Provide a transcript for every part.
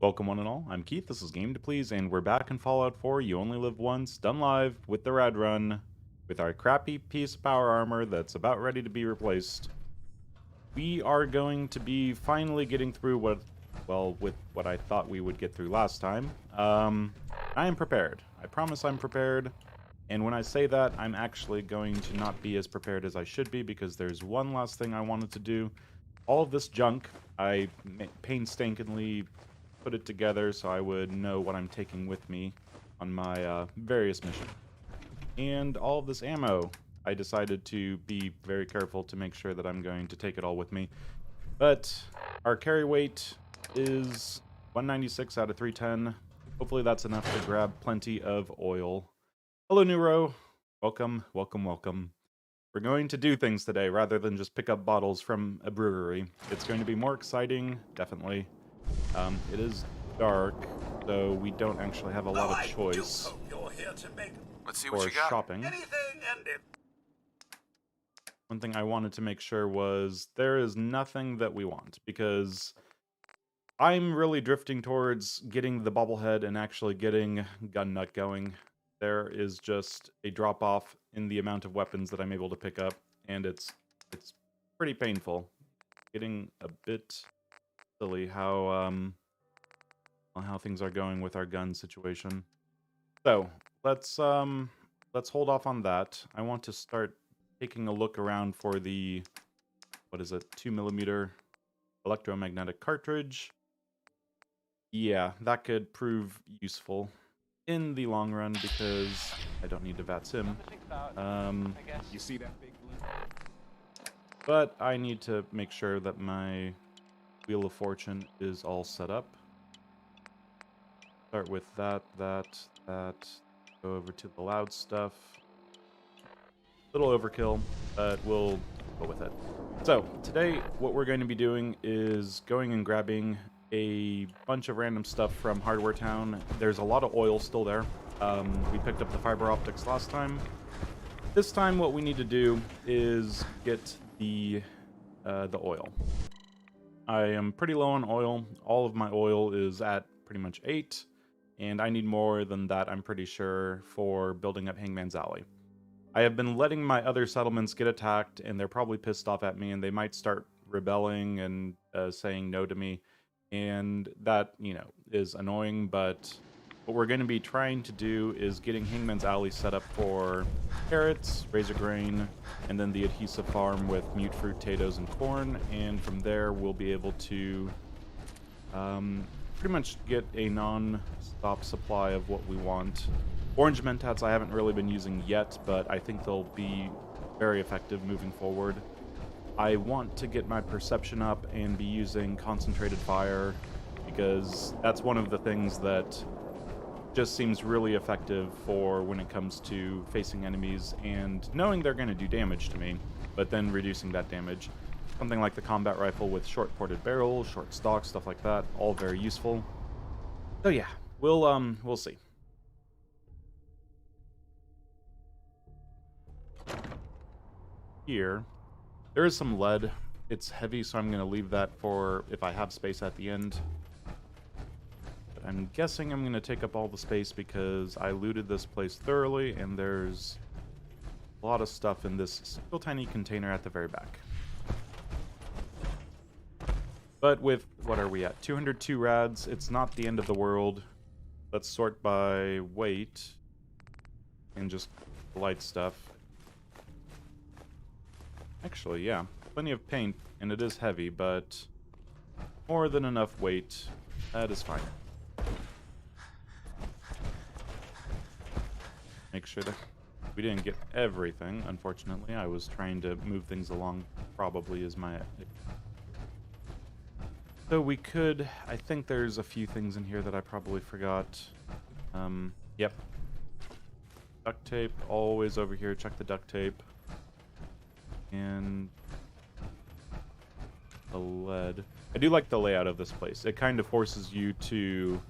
Welcome one and all, I'm Keith, this is Game to Please, and we're back in Fallout 4, You Only Live Once, done live with the Rad Run, with our crappy piece of power armor that's about ready to be replaced. We are going to be finally getting through with what I thought we would get through last time. I am prepared. I promise I'm prepared, and when I say that, I'm actually going to not be as prepared as I should be, because there's one last thing I wanted to do. All of this junk, I painstakingly put it together so I would know what I'm taking with me on my various missions. And all of this ammo, I decided to be very careful to make sure that I'm going to take it all with me. But our carry weight is 196 out of 310. Hopefully that's enough to grab plenty of oil. Hello, Neuro. Welcome, welcome, welcome. We're going to do things today rather than just pick up bottles from a brewery. It's going to be more exciting, definitely. It is dark, so we don't actually have a lot of choice Let's see what for you got. shopping. Anything and it. One thing I wanted to make sure was there is nothing that we want, because I'm really drifting towards getting the bobblehead and actually getting gun nut going. There is just a drop off in the amount of weapons that I'm able to pick up, and it's pretty painful. Getting a bit silly how things are going with our gun situation. So let's hold off on that. I want to start taking a look around for the 2mm electromagnetic cartridge. Yeah, that could prove useful in the long run because I don't need to VATSIM. You see that big blue? But I need to make sure that my Wheel of Fortune is all set up. Start with that. Go over to the loud stuff. Little overkill, but we'll go with it. So, today what we're going to be doing is going and grabbing a bunch of random stuff from Hardware Town. There's a lot of oil still there. We picked up the fiber optics last time. This time what we need to do is get the oil. I am pretty low on oil. All of my oil is at pretty much 8, and I need more than that, I'm pretty sure, for building up Hangman's Alley. I have been letting my other settlements get attacked, and they're probably pissed off at me, and they might start rebelling and saying no to me, and that, is annoying, but what we're going to be trying to do is getting Hangman's Alley set up for carrots, razor grain, and then the adhesive farm with mute fruit, potatoes, and corn, and from there we'll be able to pretty much get a non-stop supply of what we want. Orange mentats I haven't really been using yet, but I think they'll be very effective moving forward. I want to get my perception up and be using concentrated fire, because that's one of the things that just seems really effective for when it comes to facing enemies and knowing they're going to do damage to me, but then reducing that damage. Something like the combat rifle with short ported barrel, short stock, stuff like that, all very useful. So yeah, we'll see. Here, there is some lead. It's heavy, so I'm going to leave that for if I have space at the end. But I'm guessing I'm going to take up all the space because I looted this place thoroughly, and there's a lot of stuff in this single tiny container at the very back. But with, what are we at? 202 rads. It's not the end of the world. Let's sort by weight and just light stuff. Actually, yeah, plenty of paint, and it is heavy, but more than enough weight. That is fine. Make sure that we didn't get everything, unfortunately. I was trying to move things along, probably is my... So we could... I think there's a few things in here that I probably forgot. Yep. Duct tape, always over here. Check the duct tape. And the lead. I do like the layout of this place. It kind of forces you to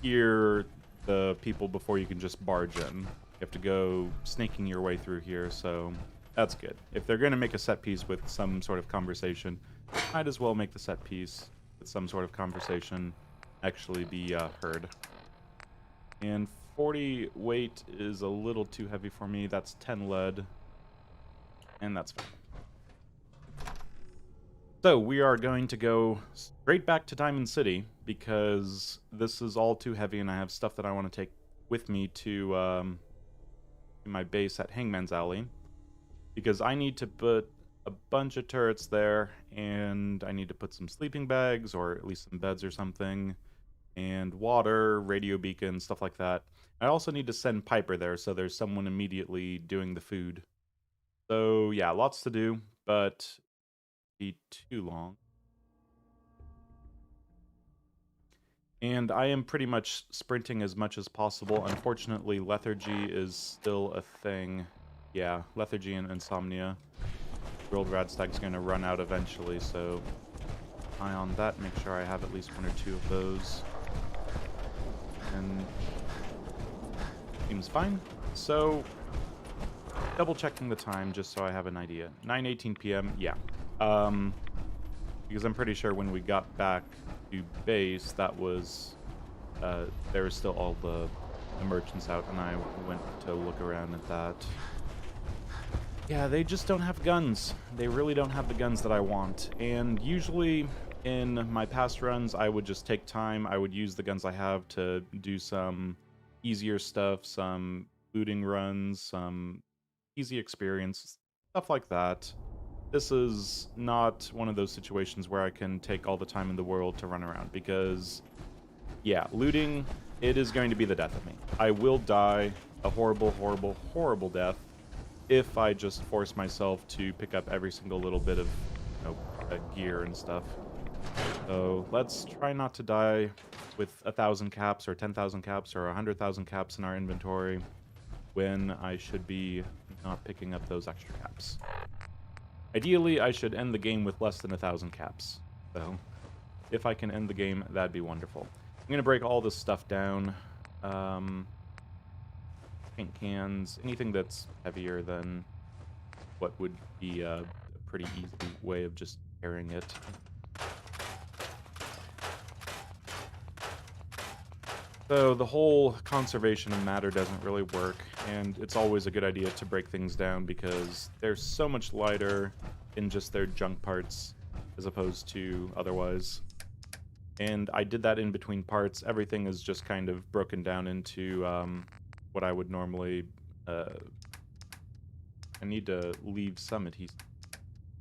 hear the people before you can just barge in. You have to go snaking your way through here, so that's good. If they're going to make a set piece with some sort of conversation, might as well make the set piece with some sort of conversation. actually be heard. And 40 weight is a little too heavy for me. That's 10 lead. And that's fine. So we are going to go straight back to Diamond City because this is all too heavy and I have stuff that I want to take with me to my base at Hangman's Alley. Because I need to put a bunch of turrets there and I need to put some sleeping bags or at least some beds or something. And water, radio beacon, stuff like that. I also need to send Piper there so there's someone immediately doing the food. So yeah, lots to do, but be too long. And I am pretty much sprinting as much as possible. Unfortunately, lethargy is still a thing. Yeah, lethargy and insomnia. World Radstag's going to run out eventually, so eye on that. Make sure I have at least 1 or 2 of those. And seems fine. So double checking the time just so I have an idea. 9:18 p.m. Yeah. Because I'm pretty sure when we got back to base, that was there was still all the merchants out, and I went to look around at that. Yeah, they just don't have guns. They really don't have the guns that I want. And usually in my past runs, I would just take time. I would use the guns I have to do some easier stuff, some looting runs, some easy experience, stuff like that. This is not one of those situations where I can take all the time in the world to run around because, yeah, looting, it is going to be the death of me. I will die a horrible, horrible, horrible death if I just force myself to pick up every single little bit of, gear and stuff. So let's try not to die with 1,000 caps or 10,000 caps or 100,000 caps in our inventory when I should be not picking up those extra caps. Ideally, I should end the game with less than 1,000 caps. So if I can end the game, that'd be wonderful. I'm going to break all this stuff down. Paint cans, anything that's heavier than what would be a pretty easy way of just carrying it. So the whole conservation of matter doesn't really work, and it's always a good idea to break things down because they're so much lighter in just their junk parts as opposed to otherwise. And I did that in between parts. Everything is just kind of broken down into what I would normally... I need to leave some adhesive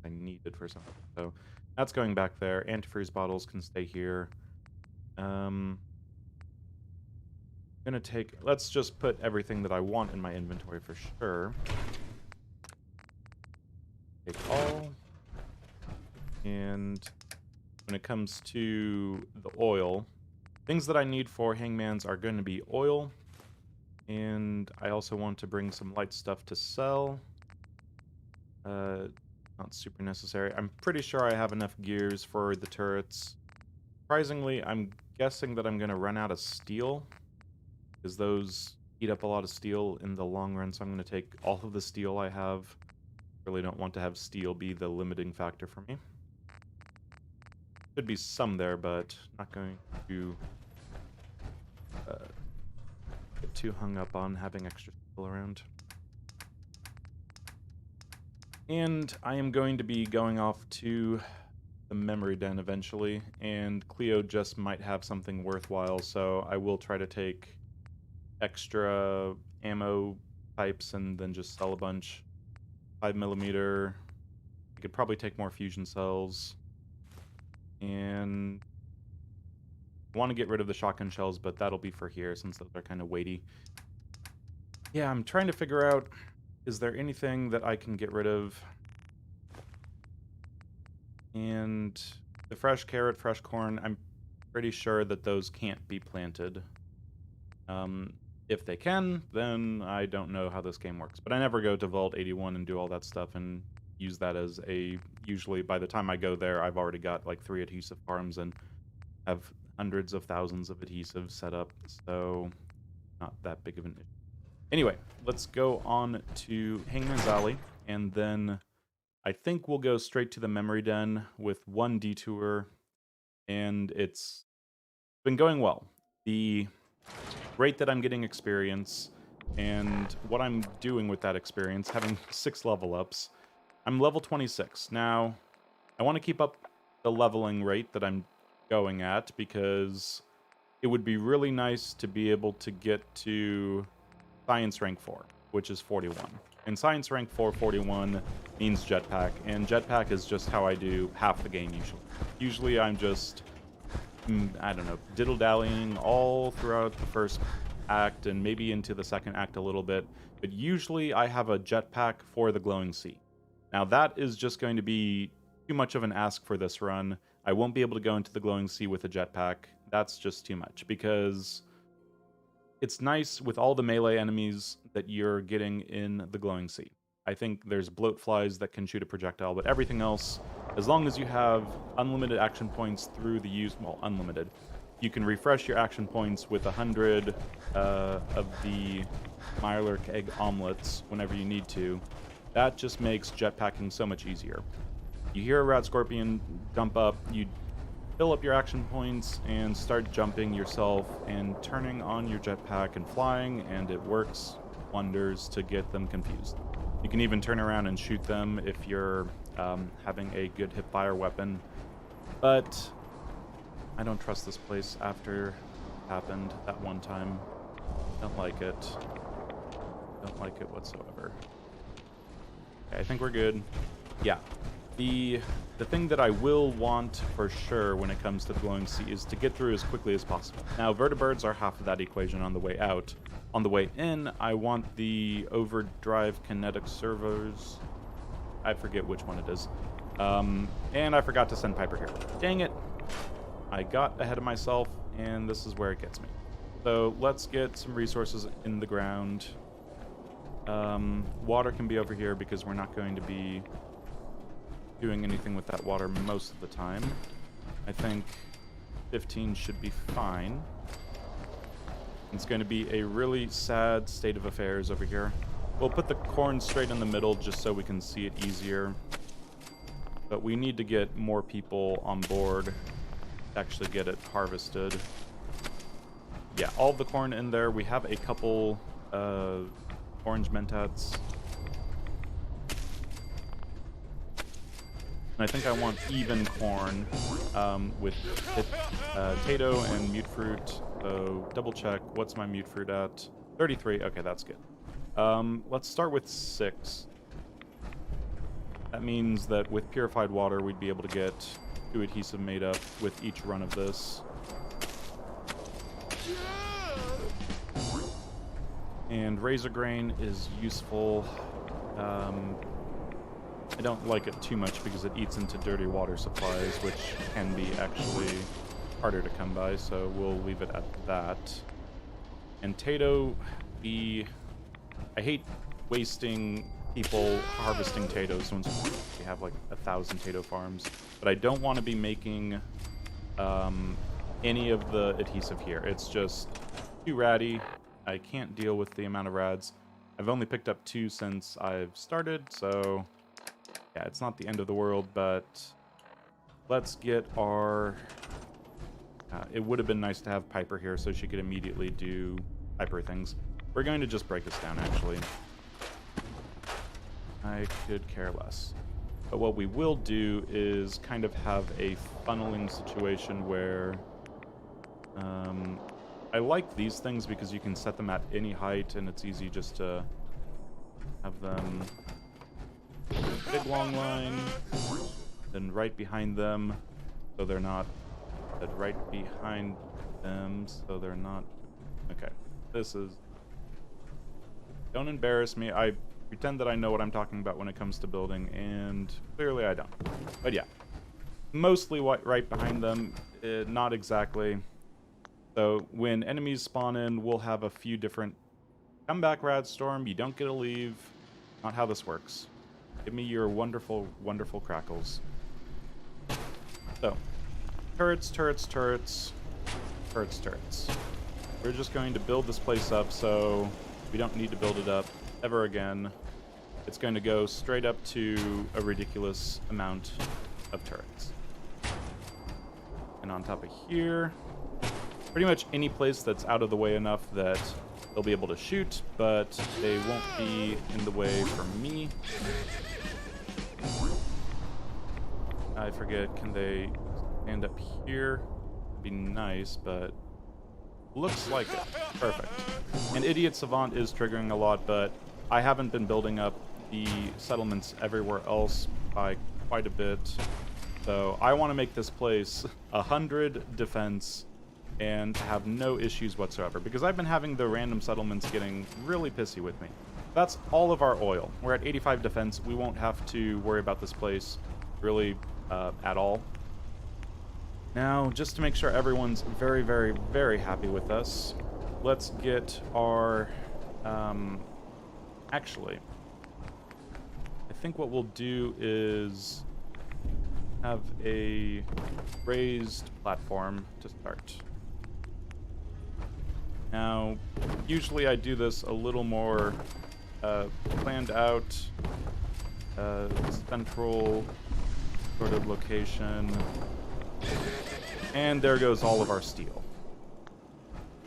I needed for something. So that's going back there. Antifreeze bottles can stay here. I'm gonna take... Let's just put everything that I want in my inventory for sure. Take all. And when it comes to the oil, things that I need for hangmans are going to be oil. And I also want to bring some light stuff to sell. Not super necessary. I'm pretty sure I have enough gears for the turrets. Surprisingly, I'm guessing that I'm going to run out of steel, because those eat up a lot of steel in the long run, so I'm going to take all of the steel I have. Really don't want to have steel be the limiting factor for me. Should be some there, but not going to get too hung up on having extra steel around. And I am going to be going off to the memory den eventually, and Cleo just might have something worthwhile, so I will try to take extra ammo types and then just sell a bunch. 5mm. I could probably take more fusion cells. And I want to get rid of the shotgun shells, but that'll be for here since those are kind of weighty. Yeah, I'm trying to figure out, is there anything that I can get rid of? And the fresh carrot, fresh corn, I'm pretty sure that those can't be planted. If they can, then I don't know how this game works. But I never go to Vault 81 and do all that stuff and use that as a... Usually, by the time I go there, I've already got like 3 adhesive farms and have hundreds of thousands of adhesives set up. So, not that big of an issue. Anyway, let's go on to Hangman's Alley, and then I think we'll go straight to the memory den with one detour, and it's been going well. The rate that I'm getting experience and what I'm doing with that experience, having 6 level ups, I'm level 26. Now, I want to keep up the leveling rate that I'm going at because it would be really nice to be able to get to Science Rank 4, which is 41. And Science Rank 4, 41 means Jetpack, and Jetpack is just how I do half the game usually. Usually I'm just, I don't know, diddle-dallying all throughout the first act and maybe into the second act a little bit, but usually I have a Jetpack for the Glowing Sea. Now that is just going to be too much of an ask for this run. I won't be able to go into the Glowing Sea with a Jetpack. That's just too much because it's nice with all the melee enemies that you're getting in the Glowing Sea. I think there's bloatflies that can shoot a projectile, but everything else, as long as you have unlimited action points through the use, well, unlimited, you can refresh your action points with 100 of the Mirelurk egg omelets whenever you need to. That just makes jetpacking so much easier. You hear a Rad Scorpion jump up, you fill up your action points and start jumping yourself and turning on your jetpack and flying, and it works wonders to get them confused. You can even turn around and shoot them if you're having a good hipfire weapon. But I don't trust this place after it happened that one time. Don't like it. Don't like it whatsoever. Okay, I think we're good. Yeah. The thing that I will want for sure when it comes to the Glowing Sea is to get through as quickly as possible. Now, vertibirds are half of that equation on the way out. On the way in, I want the overdrive kinetic servos. I forget which one it is. And I forgot to send Piper here. Dang it. I got ahead of myself, and this is where it gets me. So let's get some resources in the ground. Water can be over here because we're not going to be doing anything with that water most of the time. I think 15 should be fine. It's going to be a really sad state of affairs over here. We'll put the corn straight in the middle just so we can see it easier. But we need to get more people on board to actually get it harvested. Yeah, all the corn in there. We have a couple orange mentats. And I think I want even corn with potato and mute fruit. So double check. What's my mute fruit at? 33. Okay, that's good. Let's start with 6. That means that with purified water, we'd be able to get 2 adhesive made up with each run of this. And razor grain is useful. I don't like it too much because it eats into dirty water supplies, which can be actually harder to come by, so we'll leave it at that. And Tato, I hate wasting people harvesting Tatos once we have like 1,000 Tato farms, but I don't want to be making any of the adhesive here. It's just too ratty. I can't deal with the amount of rads. I've only picked up 2 since I've started, so yeah, it's not the end of the world, but let's get our... it would have been nice to have Piper here so she could immediately do Piper things. We're going to just break this down, actually. I could care less. But what we will do is kind of have a funneling situation where... I like these things because you can set them at any height and it's easy just to have them big long line, then right behind them so they're not, then right behind them so they're not. Okay, this is, don't embarrass me. I pretend that I know what I'm talking about when it comes to building, and clearly I don't. But yeah, mostly right behind them, not exactly. So when enemies spawn in, we'll have a few different... Come back, Radstorm. You don't get to leave. Not how this works. Give me your wonderful, wonderful crackles. So, turrets, turrets, turrets, turrets, turrets. We're just going to build this place up so we don't need to build it up ever again. It's going to go straight up to a ridiculous amount of turrets. And on top of here... pretty much any place that's out of the way enough that they'll be able to shoot, but they won't be in the way for me. I forget, can they stand up here? It'd be nice, but looks like it. Perfect. And Idiot Savant is triggering a lot, but I haven't been building up the settlements everywhere else by quite a bit. So I want to make this place 100 defense and have no issues whatsoever, because I've been having the random settlements getting really pissy with me. That's all of our oil. We're at 85 defense. We won't have to worry about this place really at all. Now, just to make sure everyone's very, very, very happy with us, let's get our... actually, I think what we'll do is have a raised platform to start. Now, usually I do this a little more planned out, central sort of location. And there goes all of our steel.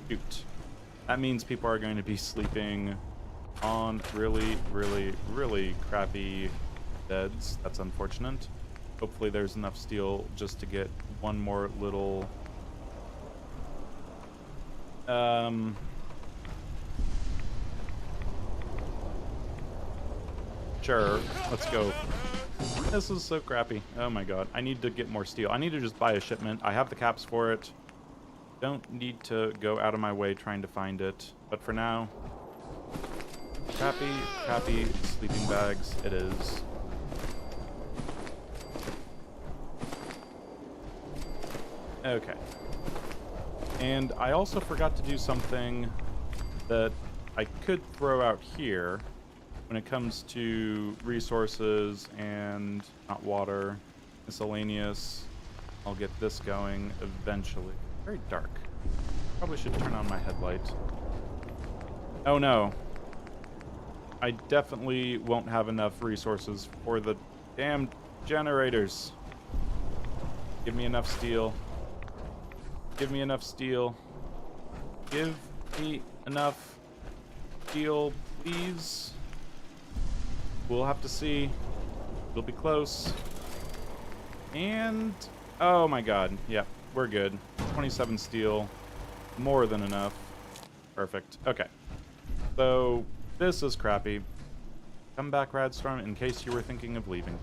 Shoot. That means people are going to be sleeping on really, really, really crappy beds. That's unfortunate. Hopefully there's enough steel just to get one more little... Sure, let's go. This is so crappy. Oh my god. I need to get more steel. I need to just buy a shipment. I have the caps for it. Don't need to go out of my way trying to find it. But for now, crappy, crappy sleeping bags it is. Okay. And I also forgot to do something that I could throw out here when it comes to resources and not water, miscellaneous. I'll get this going eventually. Very dark. Probably should turn on my headlight. Oh no. I definitely won't have enough resources for the damn generators. Give me enough steel. Give me enough steel. Give me enough steel, please. We'll have to see. It'll be close. And... oh my god. Yep, we're good. 27 steel. More than enough. Perfect. Okay. So, this is crappy. Come back, Radstorm, in case you were thinking of leaving.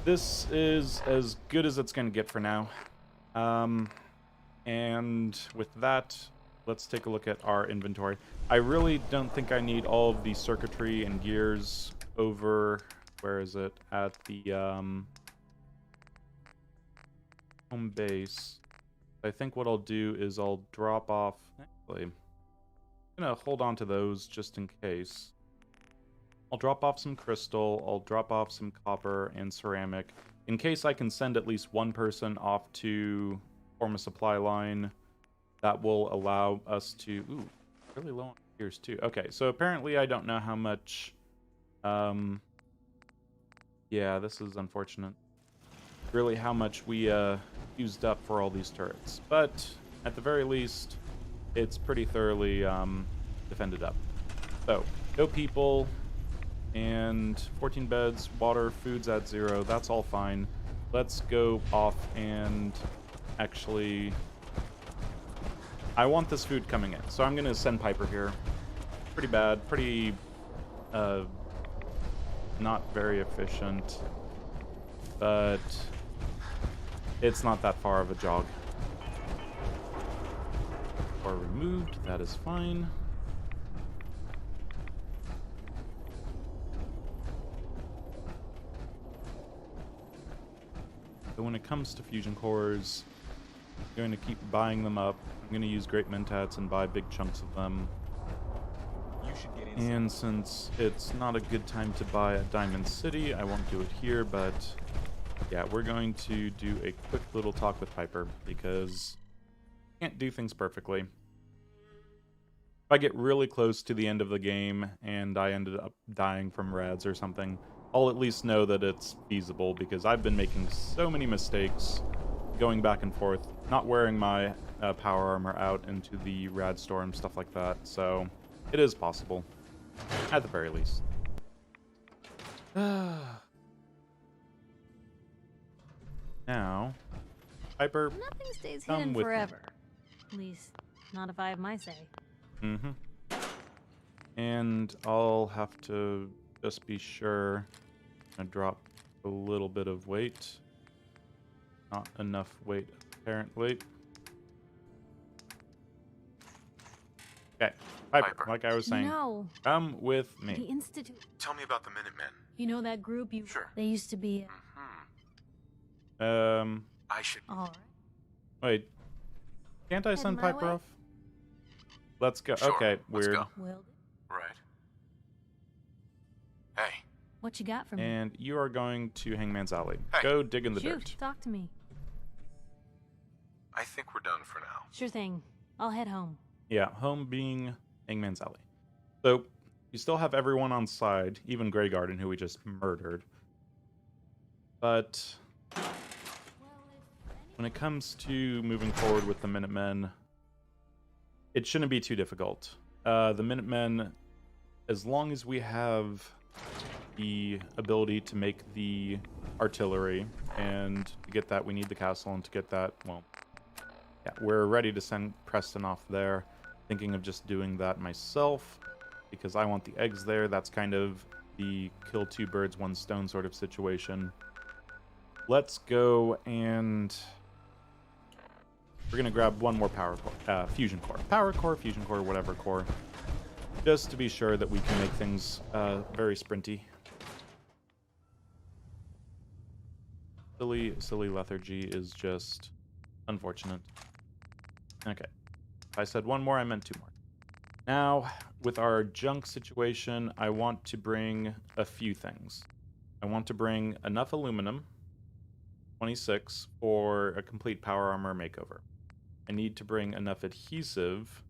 This is as good as it's going to get for now. And with that, let's take a look at our inventory. I really don't think I need all of the circuitry and gears over... where is it? At the home base. I think what I'll do is I'll drop off... actually, I'm going to hold on to those just in case. I'll drop off some crystal, I'll drop off some copper and ceramic, in case I can send at least one person off to form a supply line that will allow us to... ooh, really low on gears too. Okay, so apparently I don't know how much... yeah, this is unfortunate. Really how much we used up for all these turrets. But at the very least, it's pretty thoroughly defended up. So, no people, and 14 beds, water, food's at 0. That's all fine. Let's go off and actually... I want this food coming in, so I'm going to send Piper here. Pretty bad, pretty... not very efficient, but it's not that far of a jog. Or removed, that is fine. So when it comes to fusion cores, I'm going to keep buying them up. I'm going to use great mentats and buy big chunks of them. And since it's not a good time to buy at Diamond City, I won't do it here, but yeah, we're going to do a quick little talk with Piper, because I can't do things perfectly. If I get really close to the end of the game and I ended up dying from rads or something, I'll at least know that it's feasible, because I've been making so many mistakes going back and forth, not wearing my power armor out into the Radstorm, stuff like that. So it is possible, at the very least. Now, Piper, Nothing stays come hidden with me. forever. At least, not if I have my say. Mm-hmm. And I'll have to just be sure to drop a little bit of weight. Not enough weight, apparently. Okay, Piper, like I was saying, No, come with the me. Institute. Tell me about the Minutemen. You know that group you... Sure. They used to be... I should. Alright. Wait. Can't I send my Piper way? off? Let's go. Sure, Okay, let's weird. go. Well, Right. Hey. what you got for me? And you are going to Hangman's Alley. Hey. Go dig in the Shoot, dirt. talk to me. I think we're done for now. Sure thing. I'll head home. Yeah, home being Hangman's Alley. So, you still have everyone on side, even Grey Garden, who we just murdered. But when it comes to moving forward with the Minutemen, it shouldn't be too difficult. The Minutemen, as long as we have the ability to make the artillery, and to get that we need the castle, and to get that, well, yeah, we're ready to send Preston off there. Thinking of just doing that myself, because I want the eggs there. That's kind of the kill two birds, one stone sort of situation. Let's go, and we're going to grab one more power core, fusion core. Power core, fusion core, whatever core. Just to be sure that we can make things very sprinty. Silly lethargy is just unfortunate. Okay. If I said one more, I meant two more. Now, with our junk situation, I want to bring a few things. I want to bring enough aluminum, 26, for a complete power armor makeover. I need to bring enough adhesive.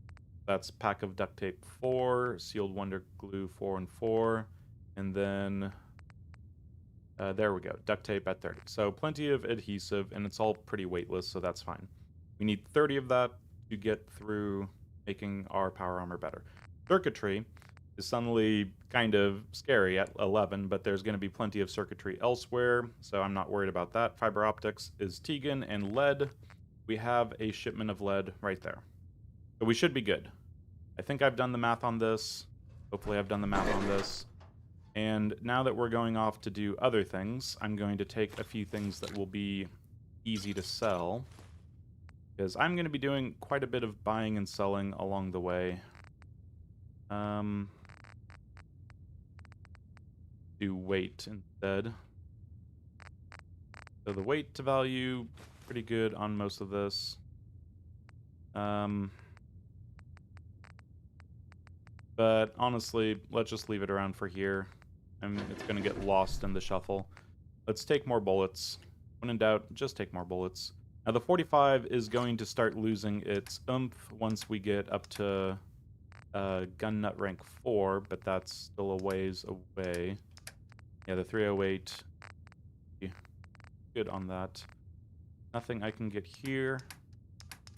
That's pack of duct tape 4, sealed wonder glue 4 and 4, and then there we go, duct tape at 30. So plenty of adhesive, and it's all pretty weightless, so that's fine. We need 30 of that to get through making our power armor better. Circuitry is suddenly kind of scary at 11, but there's going to be plenty of circuitry elsewhere, so I'm not worried about that. Fiber optics is Teagan, and lead, we have a shipment of lead right there. So we should be good. I think I've done the math on this. Hopefully I've done the math on this. And now that we're going off to do other things, I'm going to take a few things that will be easy to sell, because I'm going to be doing quite a bit of buying and selling along the way. Do weight instead. So the weight to value, pretty good on most of this. But honestly, let's just leave it around for here. It's going to get lost in the shuffle. Let's take more bullets. When in doubt, just take more bullets. Now the 45 is going to start losing its oomph once we get up to gun nut rank 4, but that's still a ways away. Yeah, the 308, good on that. Nothing I can get here.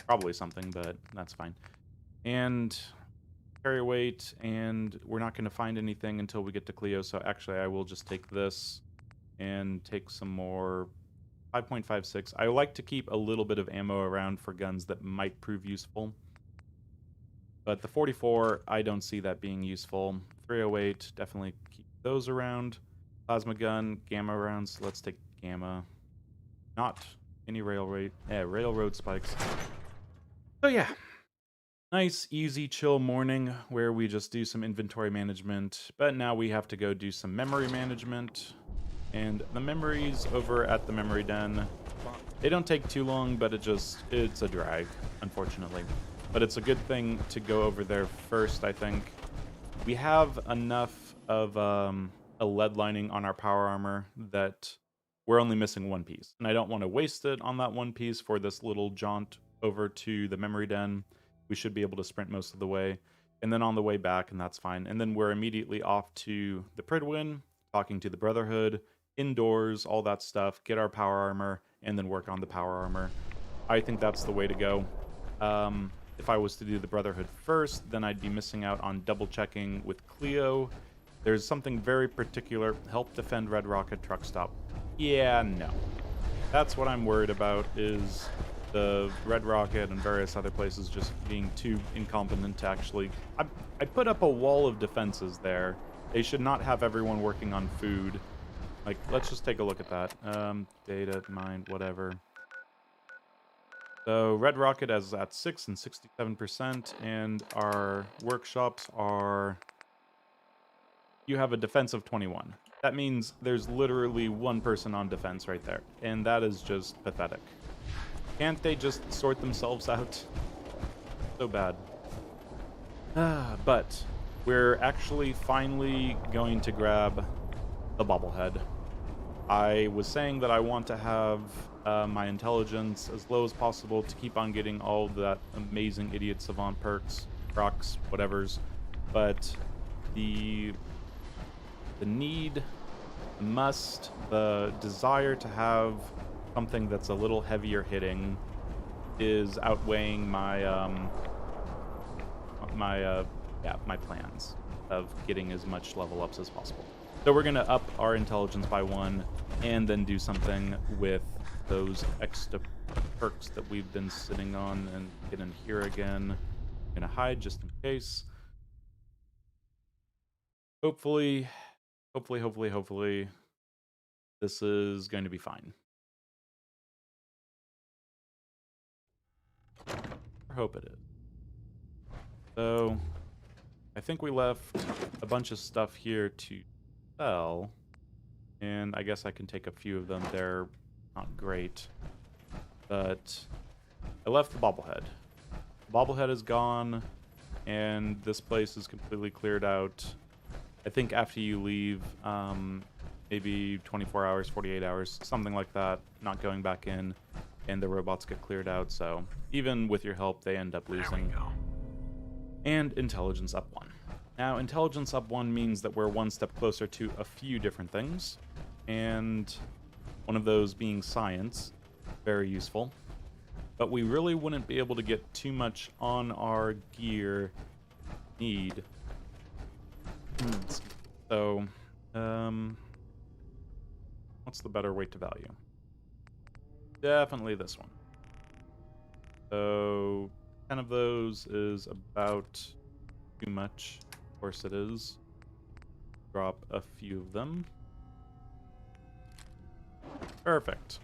Probably something, but that's fine. And carry weight, and we're not going to find anything until we get to Cleo, so actually I will just take this and take some more 5.56. I like to keep a little bit of ammo around for guns that might prove useful. But the 44, I don't see that being useful. 308, definitely keep those around. Plasma gun, gamma rounds, let's take gamma. Not any railroad spikes. So yeah. Nice, easy, chill morning where we just do some inventory management, but now we have to go do some memory management. And the memories over at the memory den, they don't take too long, but it's a drag, unfortunately. But it's a good thing to go over there first, I think. We have enough of a lead lining on our power armor that we're only missing one piece. And I don't want to waste it on that one piece for this little jaunt over to the memory den. We should be able to sprint most of the way, and then on the way back, and that's fine. And then we're immediately off to the Pridwin, talking to the Brotherhood, indoors, all that stuff, get our power armor, and then work on the power armor. I think that's the way to go. If I was to do the Brotherhood first, then I'd be missing out on double checking with Cleo. There's something very particular. Help defend Red Rocket truck stop. Yeah, no. That's what I'm worried about, is the Red Rocket and various other places just being too incompetent to actually... I put up a wall of defenses there. They should not have everyone working on food. Like, let's just take a look at that. Data, mine, whatever. So Red Rocket is at 6 and 67%, and our workshops are... You have a defense of 21. That means there's literally one person on defense right there, and that is just pathetic. Can't they just sort themselves out? So bad. But we're actually finally going to grab the bobblehead. I was saying that I want to have my intelligence as low as possible to keep on getting all that amazing idiot savant perks, rocks, whatevers, but the need, the must, the desire to have something that's a little heavier hitting is outweighing my my plans of getting as much level ups as possible. So we're gonna up our intelligence by 1 and then do something with those extra perks that we've been sitting on and get in here again. I'm gonna hide just in case. Hopefully, this is going to be fine. I hope it is. So, I think we left a bunch of stuff here to sell, and I guess I can take a few of them. They're not great, but I left the bobblehead. The bobblehead is gone, and this place is completely cleared out. I think after you leave, maybe 24 hours, 48 hours, something like that, not going back in, and the robots get cleared out, so even with your help, they end up losing. There we go. And intelligence up 1. Now, intelligence up 1 means that we're one step closer to a few different things, and one of those being science, very useful. But we really wouldn't be able to get too much on our gear need. So, what's the better weight to value? Definitely this one. So, 10 of those is about too much. Of course it is. Drop a few of them. Perfect.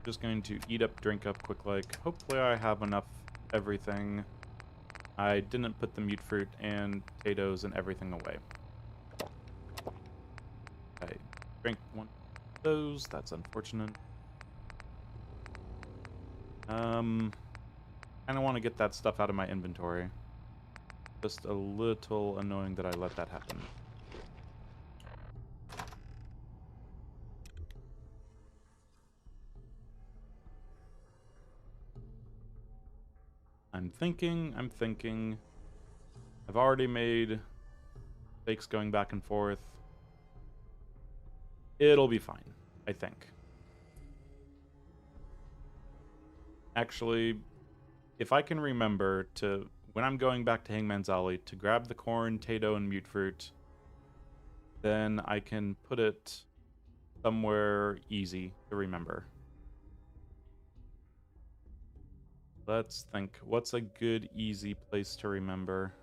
Just going to eat up, drink up, quick like. Hopefully I have enough everything. I didn't put the mute fruit and potatoes and everything away. I drank one of those. That's unfortunate. Kind of want to get that stuff out of my inventory. Just a little annoying that I let that happen. I'm thinking. I've already made mistakes going back and forth. It'll be fine, I think. Actually, if I can remember to, when I'm going back to Hangman's Alley, to grab the corn, potato, and mute fruit, then I can put it somewhere easy to remember. Let's think. What's a good, easy place to remember?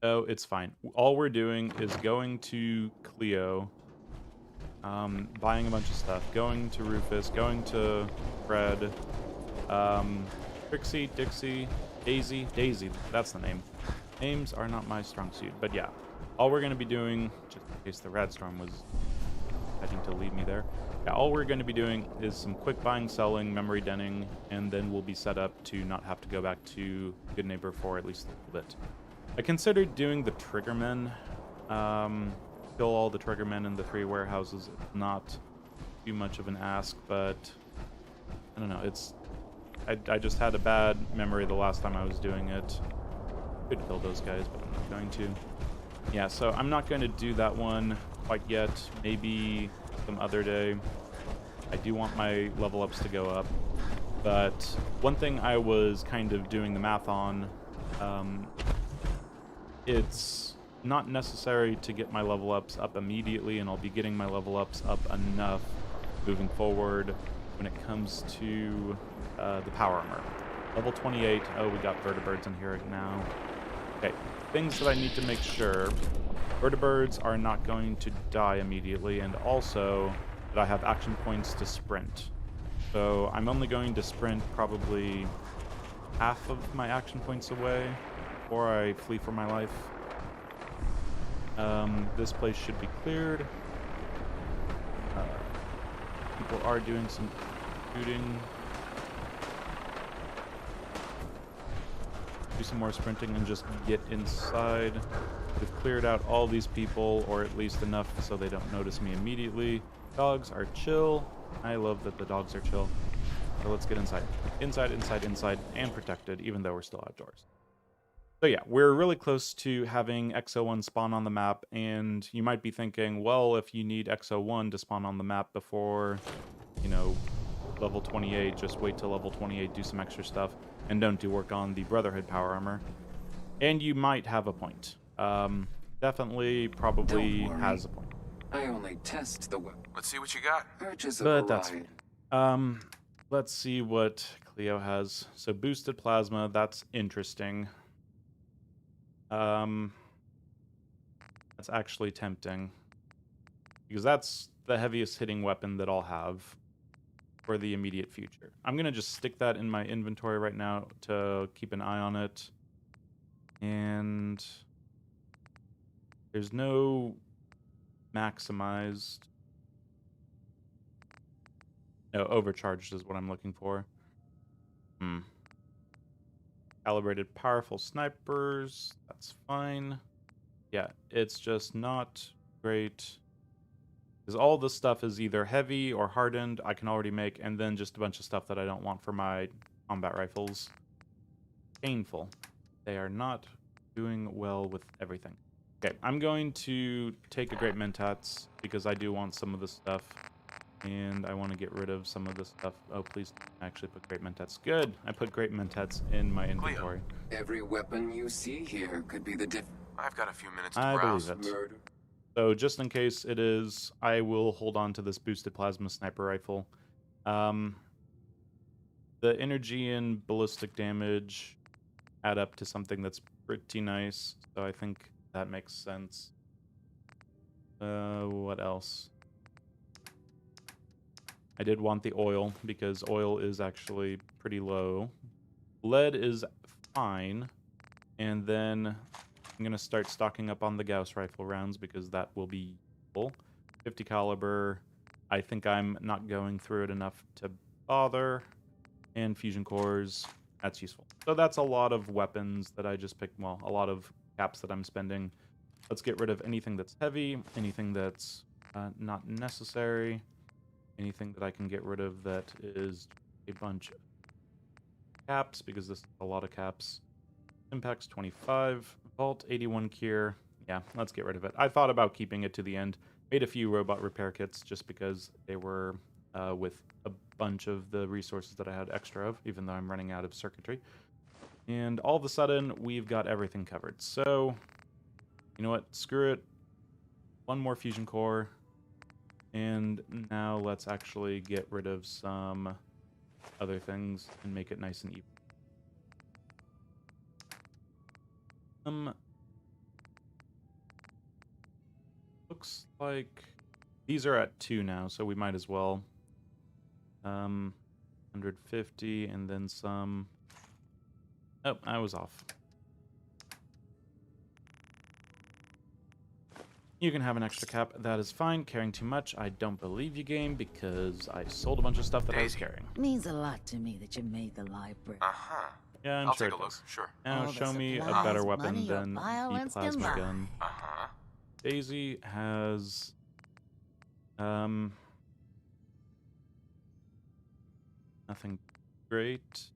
Oh, it's fine. All we're doing is going to Cleo, buying a bunch of stuff, going to Rufus, going to Fred, Trixie, Dixie, Daisy, that's the name. Names are not my strong suit, but yeah. All we're going to be doing, just in case the Radstorm was heading to lead me there, yeah, all we're going to be doing is some quick buying, selling, memory denning, and then we'll be set up to not have to go back to Good Neighbor for at least a little bit. I considered doing the Triggermen, kill all the Triggermen in the 3 warehouses. It's not too much of an ask, but I don't know, I just had a bad memory the last time I was doing it. Could kill those guys, but I'm not going to. Yeah, so I'm not going to do that one quite yet. Maybe some other day. I do want my level ups to go up. But one thing I was kind of doing the math on, it's not necessary to get my level ups up immediately, and I'll be getting my level ups up enough moving forward when it comes to the power armor. Level 28. Oh, we got vertibirds in here now. Okay, things that I need to make sure. Vertibirds are not going to die immediately, and also that I have action points to sprint. So I'm only going to sprint probably half of my action points away before I flee for my life. This place should be cleared. People are doing some shooting. Do some more sprinting and just get inside. We've cleared out all these people, or at least enough so they don't notice me immediately. Dogs are chill. I love that the dogs are chill. So let's get inside. Inside, inside, inside, and protected, even though we're still outdoors. So yeah, we're really close to having XO1 spawn on the map, and you might be thinking, well, if you need XO1 to spawn on the map before, you know, level 28, just wait till level 28, do some extra stuff, and don't do work on the Brotherhood power armor. And you might have a point. Definitely, probably has a point. I only test the Let's see what you got. purchase of But that's variety. let's see what Cleo has. So boosted plasma, that's interesting. That's actually tempting, because that's the heaviest hitting weapon that I'll have for the immediate future. I'm gonna just stick that in my inventory right now to keep an eye on it. And there's no maximized. No, overcharged is what I'm looking for. Calibrated powerful snipers, that's fine. Yeah, it's just not great. Because all this stuff is either heavy or hardened, I can already make, and then just a bunch of stuff that I don't want for my combat rifles. Painful. They are not doing well with everything. Okay, I'm going to take a great mentats, because I do want some of this stuff. And I want to get rid of some of this stuff. Oh, please actually put great mentats. Good. I put great mentats in my inventory. Every weapon you see here could be the I've got a few minutes to I browse. believe it. murder. So just in case it is, I will hold on to this boosted plasma sniper rifle. The energy and ballistic damage add up to something that's pretty nice. So I think that makes sense. What else? I did want the oil, because oil is actually pretty low. Lead is fine. And then I'm going to start stocking up on the Gauss rifle rounds, because that will be useful. 50 caliber. I think I'm not going through it enough to bother. And fusion cores. That's useful. So that's a lot of weapons that I just picked. Well, a lot of caps that I'm spending. Let's get rid of anything that's heavy. Anything that's not necessary. Anything that I can get rid of that is a bunch of caps, because this is a lot of caps. Impacts 25, Vault 81 Cure. Yeah, let's get rid of it. I thought about keeping it to the end. Made a few robot repair kits just because they were with a bunch of the resources that I had extra of, even though I'm running out of circuitry. And all of a sudden, we've got everything covered. So, you know what? Screw it. One more fusion core. And now let's actually get rid of some other things and make it nice and even. Looks like these are at 2 now, so we might as well. 150 and then some. Oh, I was off. You can have an extra cap. That is fine. Carrying too much. I don't believe you, game, because I sold a bunch of stuff that I was carrying. Means a lot to me that you made the library. Uh-huh. Yeah, I'm I'll sure take a it look. does. Sure. Now All the show me a supplies, better weapon money, or than the violence can plasma buy. gun. Uh-huh. Daisy has nothing great.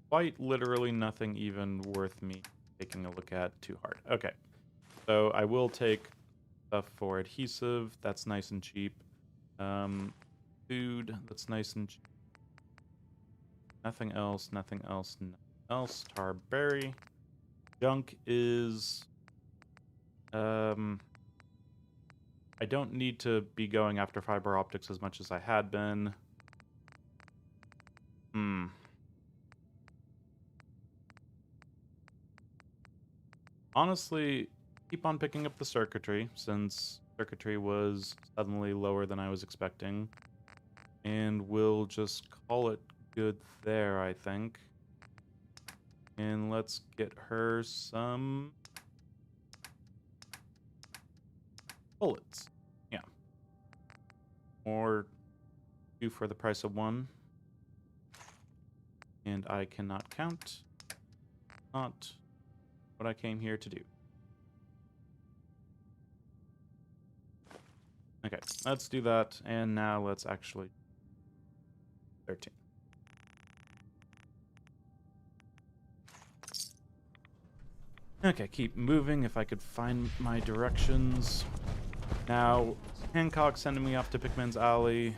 quite literally nothing even worth me taking a look at too hard. Okay, so I will take stuff for adhesive. That's nice and cheap. Food. That's nice and cheap. Nothing else. Nothing else. Nothing else. Tarberry. Junk is. I don't need to be going after fiber optics as much as I had been. Honestly, keep on picking up the circuitry, since circuitry was suddenly lower than I was expecting. And we'll just call it good there, I think. And let's get her some bullets. Yeah. Or 2 for the price of 1. And I cannot count. Not what I came here to do. Okay, let's do that. And now let's actually 13. Okay, keep moving if I could find my directions. Now, Hancock sending me off to Pickman's Alley,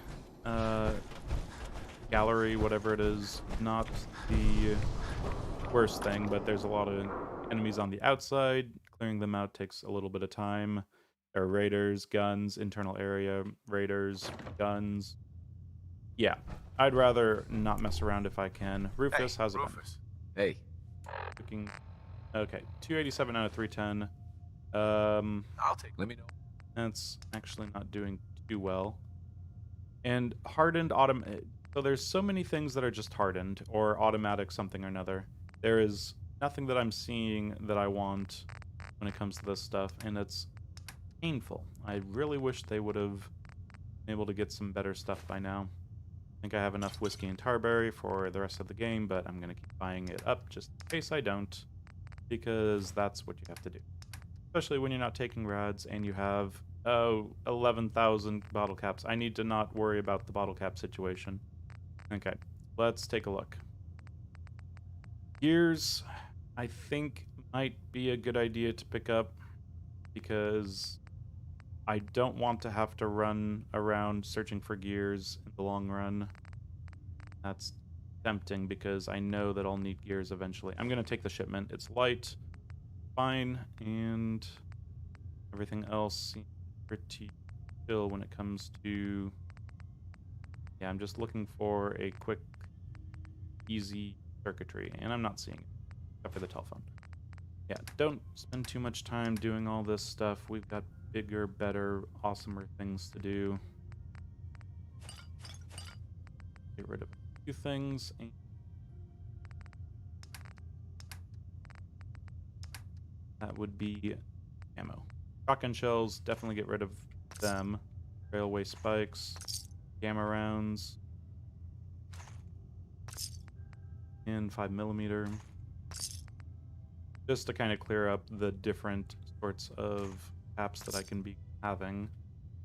gallery, whatever it is, not the worst thing, but there's a lot of enemies on the outside. Clearing them out takes a little bit of time. There are raiders, guns, internal area, raiders, guns. Yeah, I'd rather not mess around if I can. Rufus, how's it going? Hey. Looking... Okay, 287 out of 310. I'll take. Let me know. That's actually not doing too well. And hardened so there's so many things that are just hardened or automatic something or another. There is nothing that I'm seeing that I want when it comes to this stuff, and it's painful. I really wish they would have been able to get some better stuff by now. I think I have enough whiskey and tarberry for the rest of the game, but I'm going to keep buying it up just in case I don't, because that's what you have to do. Especially when you're not taking rads and you have, 11,000 bottle caps. I need to not worry about the bottle cap situation. Okay, let's take a look. Gears, I think, might be a good idea to pick up, because I don't want to have to run around searching for gears in the long run. That's tempting, because I know that I'll need gears eventually. I'm going to take the shipment. It's light, fine, and everything else seems pretty chill when it comes to... Yeah, I'm just looking for a quick, easy circuitry, and I'm not seeing it, except for the telephone. Yeah, don't spend too much time doing all this stuff. We've got bigger, better, awesomer things to do. Get rid of a few things. And that would be ammo. Shotgun shells, definitely get rid of them. Railway spikes, gamma rounds, and 5mm. Just to kind of clear up the different sorts of caps that I can be having.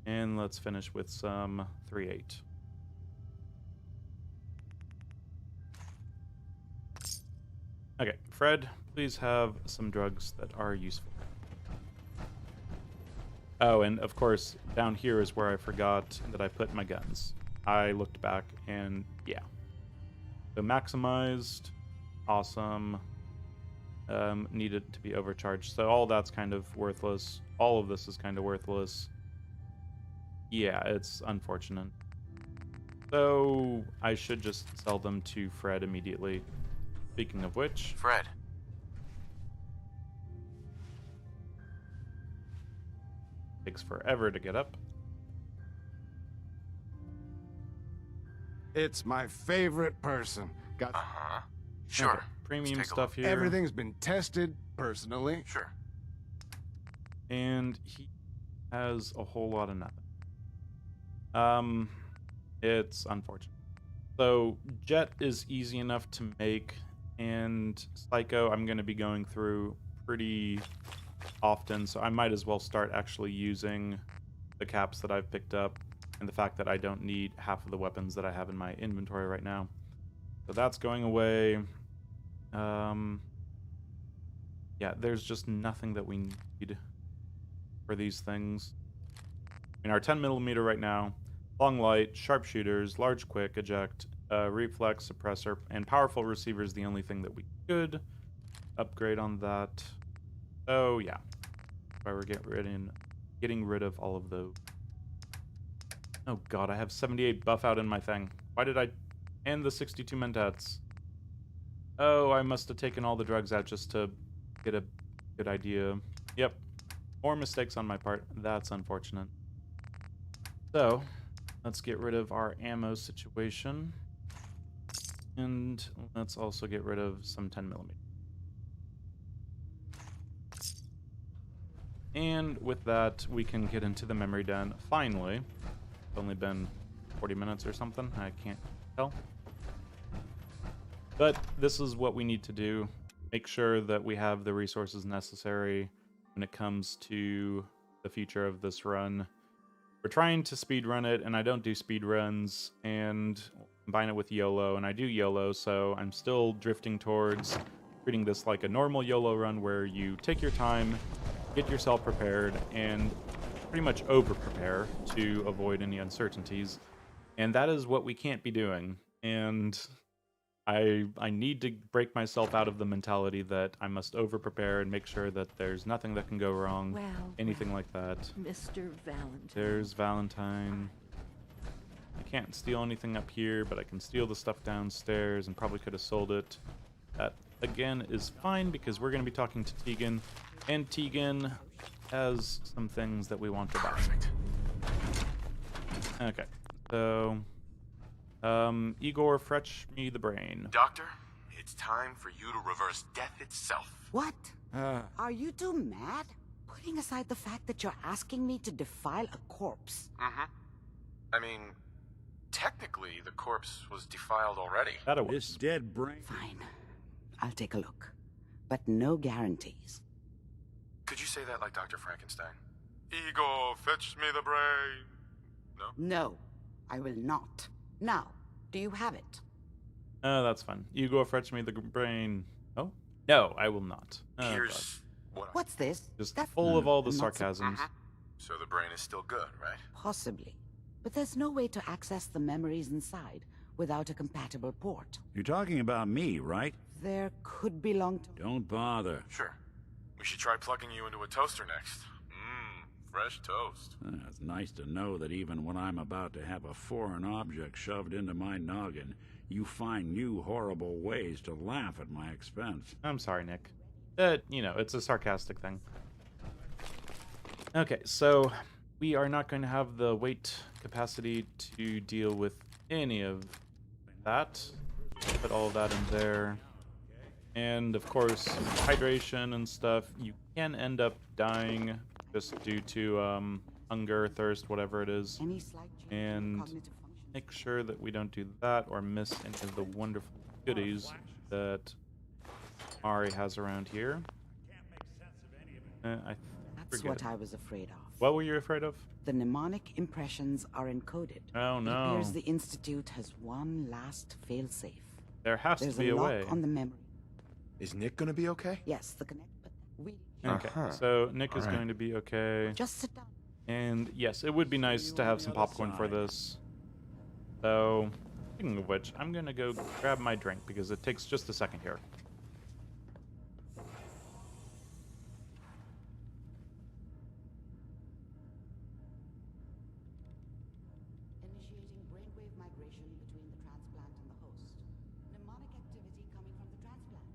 And let's finish with some 3.8. Okay, Fred, please have some drugs that are useful. Oh, and of course, down here is where I forgot that I put my guns. I looked back, and yeah. So maximized, awesome, needed to be overcharged. So all that's kind of worthless. All of this is kind of worthless. Yeah, it's unfortunate. So I should just sell them to Fred immediately. Speaking of which... Fred. Takes forever to get up. It's my favorite person. Got Sure. Okay, premium Let's take a stuff look. here. everything's been tested personally. Sure. And he has a whole lot of nothing. It's unfortunate. So Jet is easy enough to make, and Psycho I'm going to be going through pretty often, so I might as well start actually using the caps that I've picked up, and the fact that I don't need half of the weapons that I have in my inventory right now. So that's going away. Yeah, there's just nothing that we need for these things. I mean, our 10mm right now, long light, sharpshooters, large quick, eject, reflex, suppressor, and powerful receiver is the only thing that we could upgrade on that. So yeah, that's why we're getting rid of all of those. Oh god, I have 78 buff out in my thing. Why did I... And the 62 mentats. Oh, I must have taken all the drugs out just to get a good idea. Yep. More mistakes on my part. That's unfortunate. So, let's get rid of our ammo situation. And let's also get rid of some 10mm. And with that, we can get into the memory den. Finally. It's only been 40 minutes or something. I can't tell. But this is what we need to do. Make sure that we have the resources necessary when it comes to the future of this run. We're trying to speedrun it, and I don't do speedruns, and combine it with YOLO, and I do YOLO, so I'm still drifting towards treating this like a normal YOLO run where you take your time, get yourself prepared, and pretty much over-prepare to avoid any uncertainties. And that is what we can't be doing. And I need to break myself out of the mentality that I must over-prepare and make sure that there's nothing that can go wrong, anything like that. Mr. Valentine. There's Valentine. I can't steal anything up here, but I can steal the stuff downstairs and probably could have sold it. That, again, is fine because we're going to be talking to Teagan, and Teagan has some things that we want to buy. Perfect. Okay, so... Igor, fetch me the brain. Doctor, it's time for you to reverse death itself. What? Are you two mad? Putting aside the fact that you're asking me to defile a corpse. Mm-hmm. I mean, technically, the corpse was defiled already. That'll work. This dead brain. Fine. I'll take a look. But no guarantees. Could you say that like Dr. Frankenstein? Igor, fetch me the brain. No? No, I will not. Now, do you have it? That's fine. Igor, fetch me the brain. Oh? No, I will not. Oh, Here's what What's this? God. Just That's full of all the not sarcasms. So the brain is still good, right? Possibly. But there's no way to access the memories inside without a compatible port. You're talking about me, right? There could be long-term... Don't bother. Sure. We should try plugging you into a toaster next. Fresh toast. It's nice to know that even when I'm about to have a foreign object shoved into my noggin, you find new horrible ways to laugh at my expense. I'm sorry, Nick. You know, it's a sarcastic thing. Okay, so we are not going to have the weight capacity to deal with any of that. Put all of that in there. And, of course, hydration and stuff. You can end up dying just due to hunger, thirst, whatever it is. Any slight change in And cognitive function? make sure that we don't do that or miss any of the wonderful goodies that Ari has around here. That's what I was afraid of. What were you afraid of? The mnemonic impressions are encoded. Oh It no. appears the Institute has one last failsafe. There has There's to be a a lock way. on the memory. Is Nick gonna be okay? Yes, the connect, but we... Okay, so Nick is going to be okay. Just sit down. And yes, it would be nice to have some popcorn for this. So, speaking of which, I'm gonna go grab my drink because it takes just a second here. Initiating brainwave migration between the transplant and the host. Mnemonic activity coming from the transplant.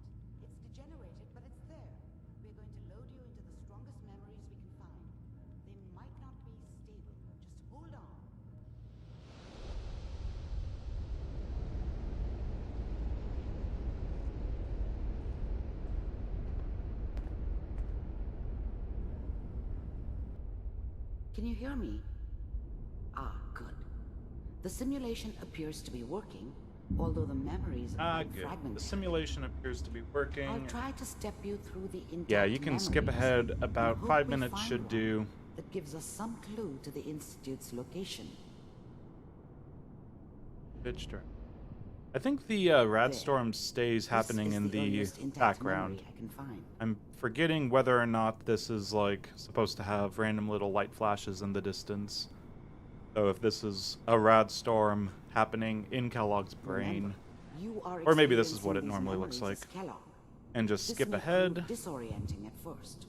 It's degenerated, but it's there. We're going to load you into the strongest memories we can find. They might not be stable. Just hold on. Can you hear me? Ah, good. The simulation appears to be working, although the memories are Good. fragmented. The simulation appears to be working. I'll try to step you through the intact Yeah, you can skip memories, ahead. and About hope 5 we minutes find should one do. that gives us some clue to the Institute's location. Bitch drive. I think the Radstorm stays happening in the background. I can find. I'm forgetting whether or not this is, like, supposed to have random little light flashes in the distance. So if this is a Radstorm happening in Kellogg's brain, or maybe this is what it normally looks like. And just skip ahead. Disorienting at first.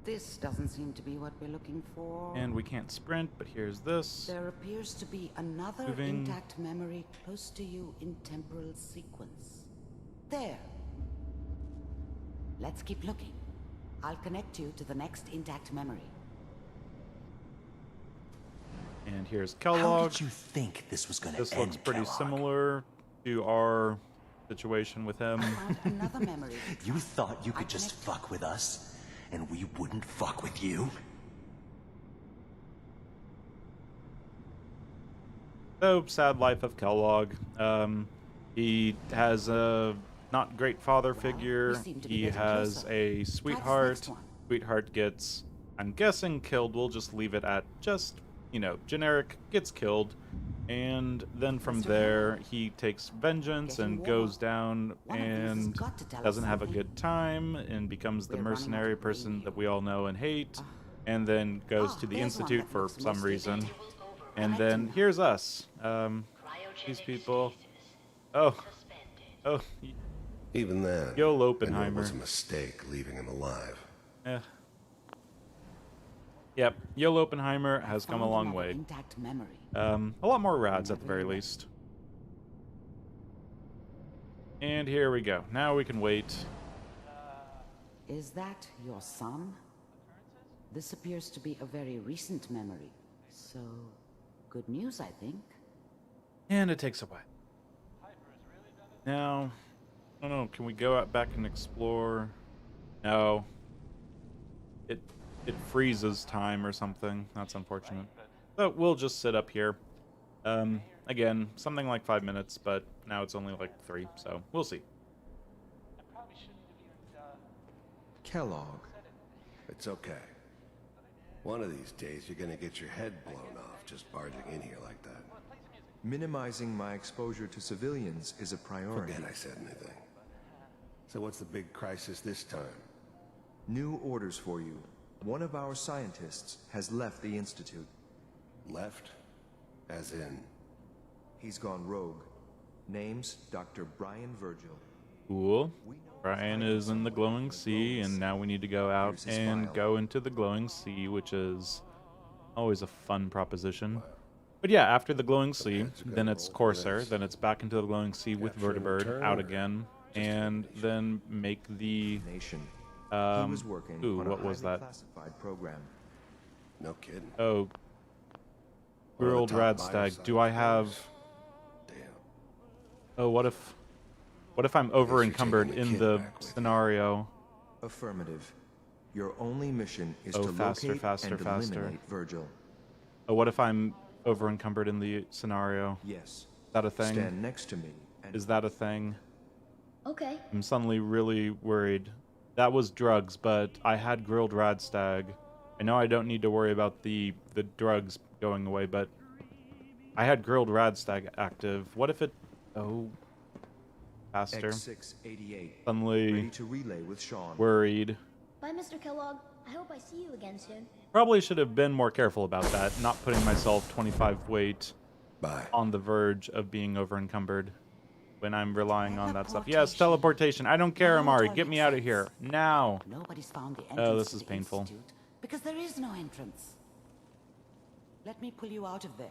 This doesn't seem to be what we're looking for. And we can't sprint, but here's this. There appears to be another Moving. intact memory close to you in temporal sequence. There. Let's keep looking. I'll connect you to the next intact memory. And here's How Kellogg. did you think this was going to end, This looks pretty Kellogg? similar to our situation with him. I found another memory. You thought you could just fuck with us, and we wouldn't fuck with you? So, sad life of Kellogg. He has a not great father figure. seem to be He getting has closer. a sweetheart. next one. Sweetheart gets, I'm guessing, killed. We'll just leave it at just, you know, generic, gets killed. And then from Mr. there, he takes vengeance Getting and warm goes up. down One of these has and got to tell us doesn't have a something. good time and becomes the We're running out mercenary of person radio. that we all know and hate. And then goes to the there's one Institute that for looks some mostly reason. dead. And then here's us. These people. Oh. Oh. Even then, YOLO I knew it Oppenheimer. was a mistake leaving him alive. Yep. YOLO Oppenheimer has come a Found long another way. Intact memory. A lot more rads at the very least. And here we go. Now we can wait. Is that your son? This appears to be a very recent memory. So, good news, I think. And it takes a while. Now, I don't know, can we go out back and explore? No. It freezes time or something. That's unfortunate. But we'll just sit up here. Again, something like 5 minutes, but now it's only like 3, so we'll see. Kellogg. It's okay. One of these days, you're gonna get your head blown off just barging in here like that. Minimizing my exposure to civilians is a priority. Forget I said anything. So what's the big crisis this time? New orders for you. One of our scientists has left the Institute. Left? As in? He's gone rogue. Name's Dr. Brian Virgil. Cool. Brian is in the glowing sea, and now we need to go out and go into the glowing sea, which is always a fun proposition. But yeah, after the glowing sea, then it's Corsair, then it's back into the glowing sea with Vertibird, out again, and then make the... Nation. He was working on a what was highly that? classified program. No kidding. Oh, grilled top Radstag. Do I have... Damn. Oh, what if I'm over encumbered taking the in kid the back with you. scenario? Affirmative. Your only mission is Oh, to faster, locate faster, and faster. eliminate Virgil. Oh, what if I'm over encumbered in the scenario? Yes. Is that a thing? Stand next to me. And Is that a thing? Okay. I'm suddenly really worried. That was drugs, but I had grilled Radstag. I know I don't need to worry about the drugs going away, but I had grilled Radstag active. What if it... Oh... Faster. X688. Suddenly Ready to relay with Sean. worried. Bye, Mr. Kellogg. I hope I see you again soon. Probably should have been more careful about that, not putting myself 25 weight Bye. on the verge of being over encumbered when I'm relying on that stuff. Yes, teleportation. I don't care, Amari. Get me out of here. Now. Nobody's found the Oh, entrance this to is the painful. Institute because there is no entrance. Let me pull you out of there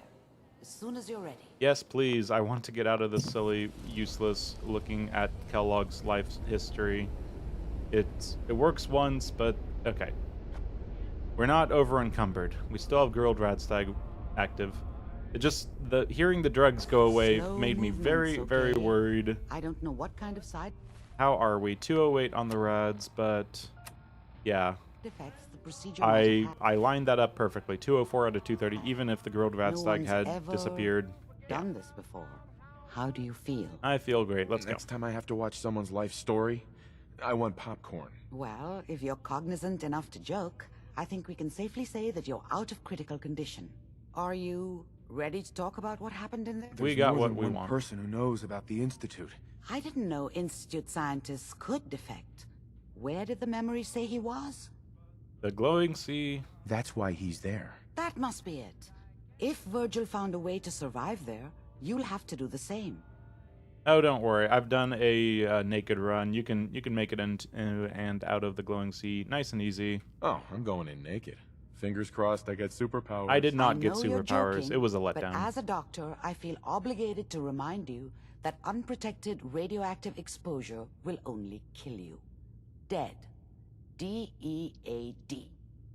as soon as you're ready. Yes, please. I want to get out of this silly, useless looking at Kellogg's life history. It works once, but okay. We're not over encumbered. We still have grilled Radstag active. It just hearing the drugs go away Slow made me movements, very, very okay? worried. I don't know what kind of side How are we? 208 on the Rads, but yeah. effects the procedure might have I lined that up perfectly. 204 out of 230, even if the grilled No Radstag one's had ever disappeared. done this before. How do you feel? I feel great. Let's go. Next time I have to watch someone's life story, I want popcorn. Well, if you're cognizant enough to joke, I think we can safely say that you're out of critical condition. Are you Ready to talk about what happened in there? We got more what than we one want. person who knows about the Institute. I didn't know Institute scientists could defect. Where did the memory say he was? The glowing sea. That's why he's there. That must be it. If Virgil found a way to survive there, you'll have to do the same. Oh, don't worry. I've done a naked run. You can make it in and out of the glowing sea, nice and easy. Oh, I'm going in naked. Fingers crossed I get superpowers. I did not get know you're superpowers. joking, It was a But letdown. as a doctor, I feel obligated to remind you that unprotected radioactive exposure will only kill you. Dead. D-E-A-D.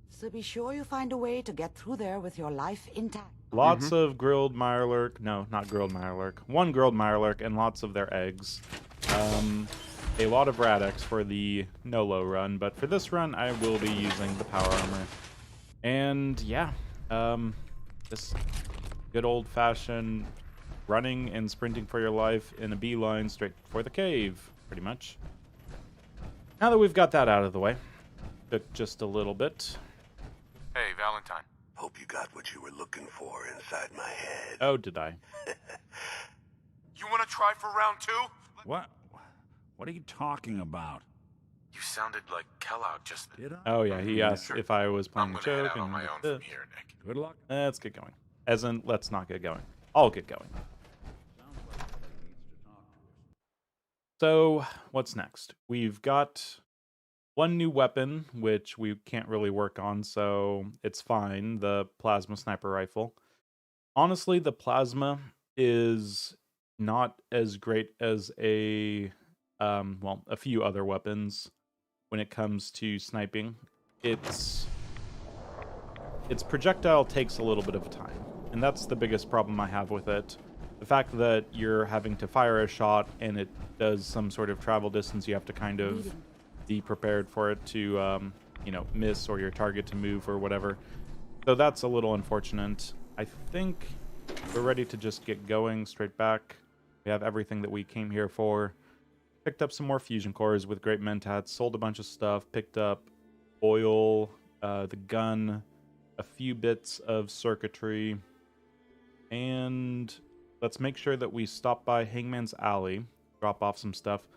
So be sure you find a way to get through there with your life intact. Lots of grilled mirelurk. No, not grilled mirelurk. One grilled mirelurk and lots of their eggs. A lot of Rad-X for the YOLO run, but for this run, I will be using the power armor. And yeah, this good old-fashioned running and sprinting for your life in a beeline straight for the cave, pretty much. Now that we've got that out of the way, took just a little bit. Hey, Valentine. Hope you got what you were looking for inside my head. Oh, did I? You want to try for round 2? What? What are you talking about? You sounded like Kellogg just then. Did I? Oh yeah, he asked if I was I'm playing a gonna head joke, out on and my own from here, Nick. Good luck. let's get going. As in, let's not get going. I'll get going. So, what's next? We've got one new weapon, which we can't really work on, so it's fine. The plasma sniper rifle. Honestly, the plasma is not as great as a few other weapons when it comes to sniping. Its projectile takes a little bit of time, and that's the biggest problem I have with it. The fact that you're having to fire a shot and it does some sort of travel distance, you have to kind of be prepared for it to, miss, or your target to move or whatever. So that's a little unfortunate. I think we're ready to just get going straight back. We have everything that we came here for. Picked up some more fusion cores with great mentats, sold a bunch of stuff, picked up oil, the gun, a few bits of circuitry, and let's make sure that we stop by Hangman's Alley, drop off some stuff.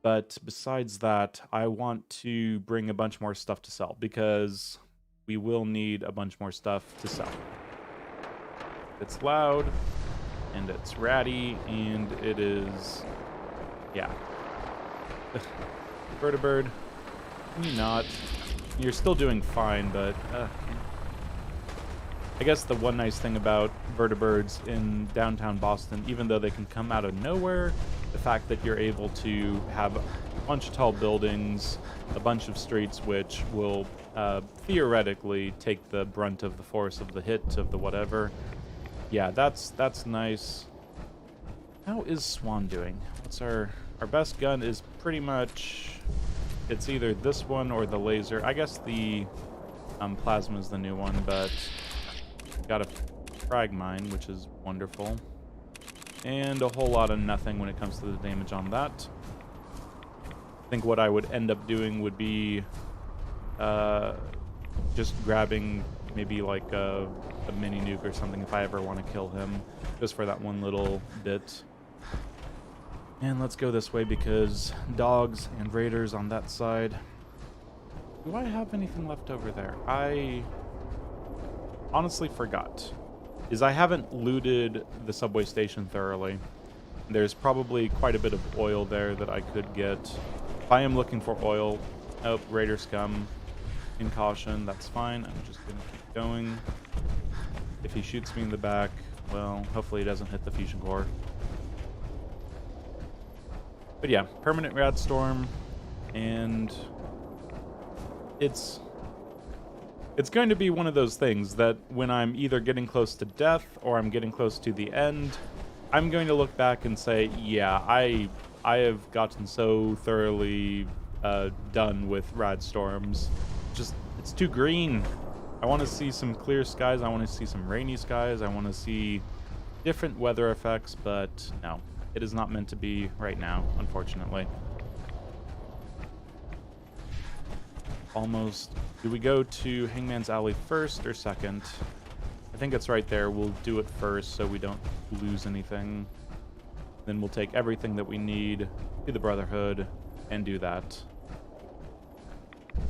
But besides that, I want to bring a bunch more stuff to sell, because we will need a bunch more stuff to sell. It's loud, and it's ratty, and it is... yeah. Vertibird, can you not? You're still doing fine, but... I guess the one nice thing about vertibirds in downtown Boston, even though they can come out of nowhere, the fact that you're able to have a bunch of tall buildings, a bunch of streets, which will theoretically take the brunt of the force of the hit of the whatever. Yeah, that's nice. How is Swan doing? What's our best gun is pretty much, it's either this one or the laser. I guess the plasma is the new one, but got a frag mine, which is wonderful. And a whole lot of nothing when it comes to the damage on that. I think what I would end up doing would be just grabbing maybe like a mini nuke or something if I ever want to kill him, just for that one little bit. And let's go this way because dogs and raiders on that side. Do I have anything left over there? I honestly forgot. I haven't looted the subway station thoroughly. There's probably quite a bit of oil there that I could get. If I am looking for oil, oh, raider scum. In caution, that's fine. I'm just gonna keep going. If he shoots me in the back, well, hopefully he doesn't hit the fusion core. But yeah, permanent Radstorm, and it's going to be one of those things that when I'm either getting close to death or I'm getting close to the end, I'm going to look back and say, yeah, I have gotten so thoroughly done with Radstorms. Just, it's too green. I want to see some clear skies. I want to see some rainy skies. I want to see different weather effects, but no, it is not meant to be right now, unfortunately. Almost. Do we go to Hangman's Alley first or second? I think it's right there. We'll do it first so we don't lose anything. Then we'll take everything that we need to the Brotherhood and do that.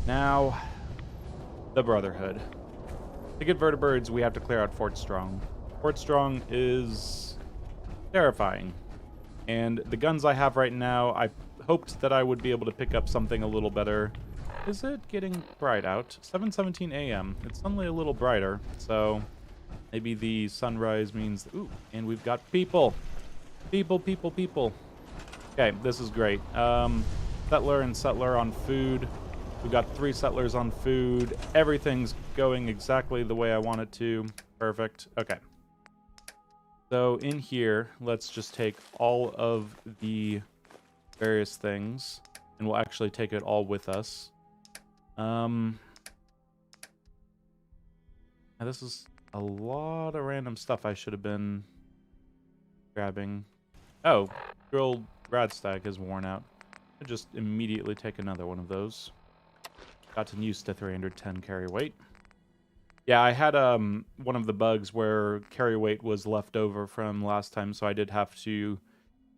Now, the Brotherhood. To get vertibirds, we have to clear out Fort Strong. Fort Strong is terrifying. And the guns I have right now, I hoped that I would be able to pick up something a little better. Is it getting bright out? 7:17 a.m. It's suddenly a little brighter, so maybe the sunrise means... Ooh, and we've got people. People. Okay, this is great. Settler and settler on food. We've got 3 settlers on food. Everything's going exactly the way I want it to. Perfect. Okay. So in here, let's just take all of the various things, and we'll actually take it all with us. This is a lot of random stuff I should have been grabbing. Oh, grilled radstag is worn out. I'll just immediately take another one of those. Gotten used to 310 carry weight. Yeah, I had one of the bugs where carry weight was left over from last time, so I did have to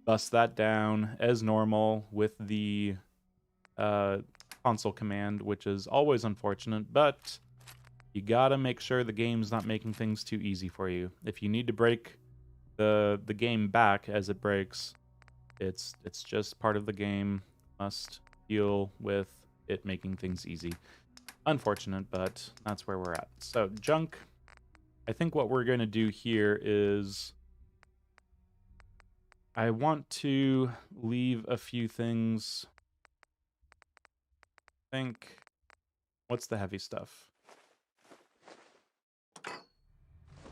bust that down as normal with the console command, which is always unfortunate, but you gotta make sure the game's not making things too easy for you. If you need to break the game back as it breaks, it's just part of the game. Must deal with it making things easy. Unfortunate, but that's where we're at. So, junk. I think what we're going to do here is I want to leave a few things. I think, what's the heavy stuff?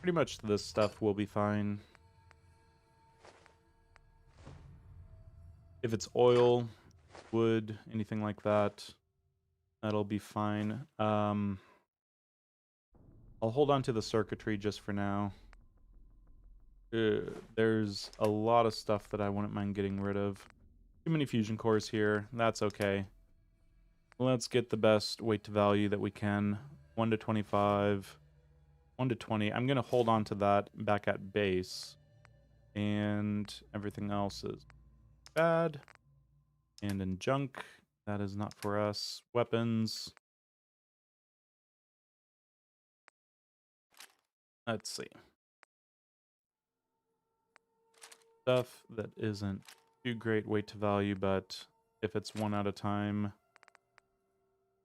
Pretty much this stuff will be fine. If it's oil, wood, anything like that, that'll be fine. I'll hold on to the circuitry just for now. There's a lot of stuff that I wouldn't mind getting rid of. Too many fusion cores here. That's okay. Let's get the best weight to value that we can. 1 to 25. 1 to 20. I'm going to hold on to that back at base. And everything else is bad. And in junk, that is not for us. Weapons. Let's see. Stuff that isn't too great weight to value, but if it's one at a time,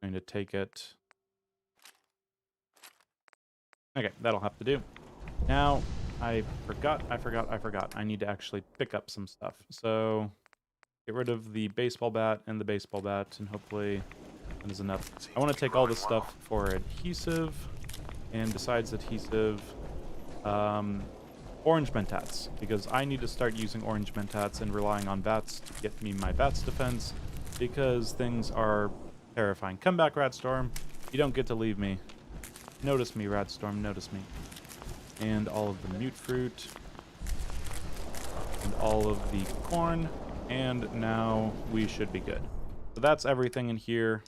I'm going to take it. Okay, that'll have to do. Now, I forgot. I need to actually pick up some stuff. So, get rid of the baseball bat and the baseball bat, and hopefully that is enough. I want to take all this stuff for adhesive, and besides adhesive, orange mentats, because I need to start using orange mentats and relying on bats to get me my bats defense, because things are terrifying. Come back, Radstorm. You don't get to leave me. Notice me, Radstorm, notice me. And all of the mute fruit. And all of the corn. And now we should be good. So that's everything in here.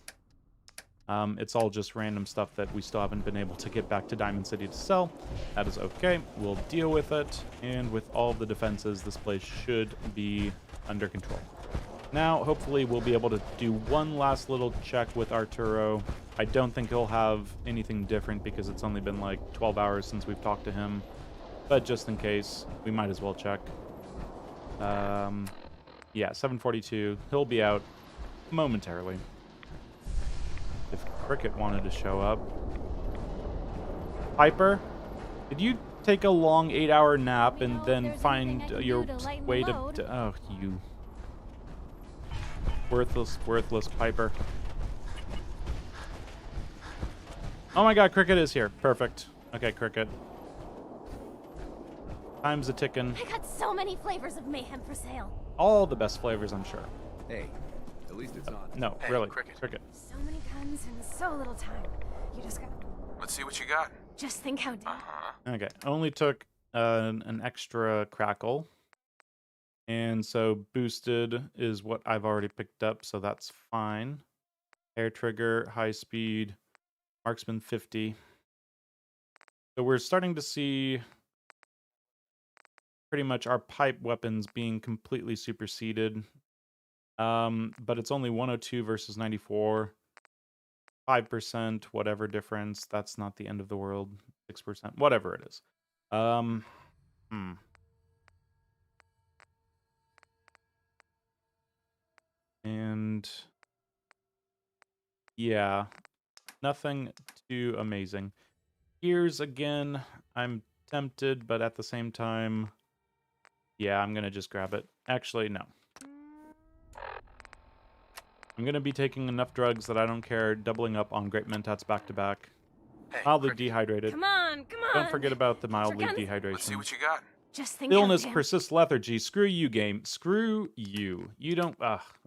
It's all just random stuff that we still haven't been able to get back to Diamond City to sell. That is okay. We'll deal with it. And with all of the defenses, this place should be under control. Now, hopefully, we'll be able to do one last little check with Arturo. I don't think he'll have anything different because it's only been like 12 hours since we've talked to him. But just in case, we might as well check. Yeah, 7:42. He'll be out momentarily. If Cricket wanted to show up. Piper, did you take a long 8-hour nap and then find your way to... Oh, you... Worthless Piper. Oh my god, Cricket is here. Perfect. Okay, Cricket. Time's a ticking. I got so many flavors of mayhem for sale. All the best flavors, I'm sure. Hey, at least it's on. No, Hey, really. Cricket. So many guns and so little time. You just got... Let's see what you got. Just think how deep. Okay, only took an extra crackle. And so boosted is what I've already picked up, so that's fine. Air trigger, high speed, marksman 50. So we're starting to see pretty much our pipe weapons being completely superseded. But it's only 102 versus 94. 5%, whatever difference. That's not the end of the world. 6%, whatever it is. And yeah, nothing too amazing. Gears again, I'm tempted, but at the same time, yeah, I'm gonna just grab it. Actually, no. I'm gonna be taking enough drugs that I don't care, doubling up on great mentats back to back. Mildly dehydrated. Come on, come on. Don't forget about the mildly Let's dehydration. see what you got. Just think Illness, out, Dan. persists, lethargy. Screw you, game. Screw you. You don't...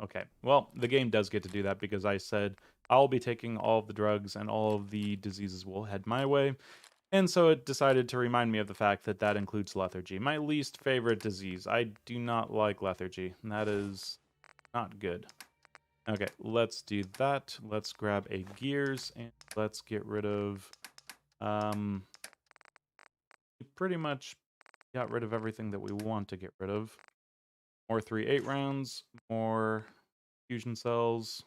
okay. Well, the game does get to do that because I said I'll be taking all of the drugs and all of the diseases will head my way. And so it decided to remind me of the fact that that includes lethargy. My least favorite disease. I do not like lethargy. That is not good. Okay, let's do that. Let's grab a gears and let's get rid of... pretty much got rid of everything that we want to get rid of. More 3-8 rounds, more fusion cells.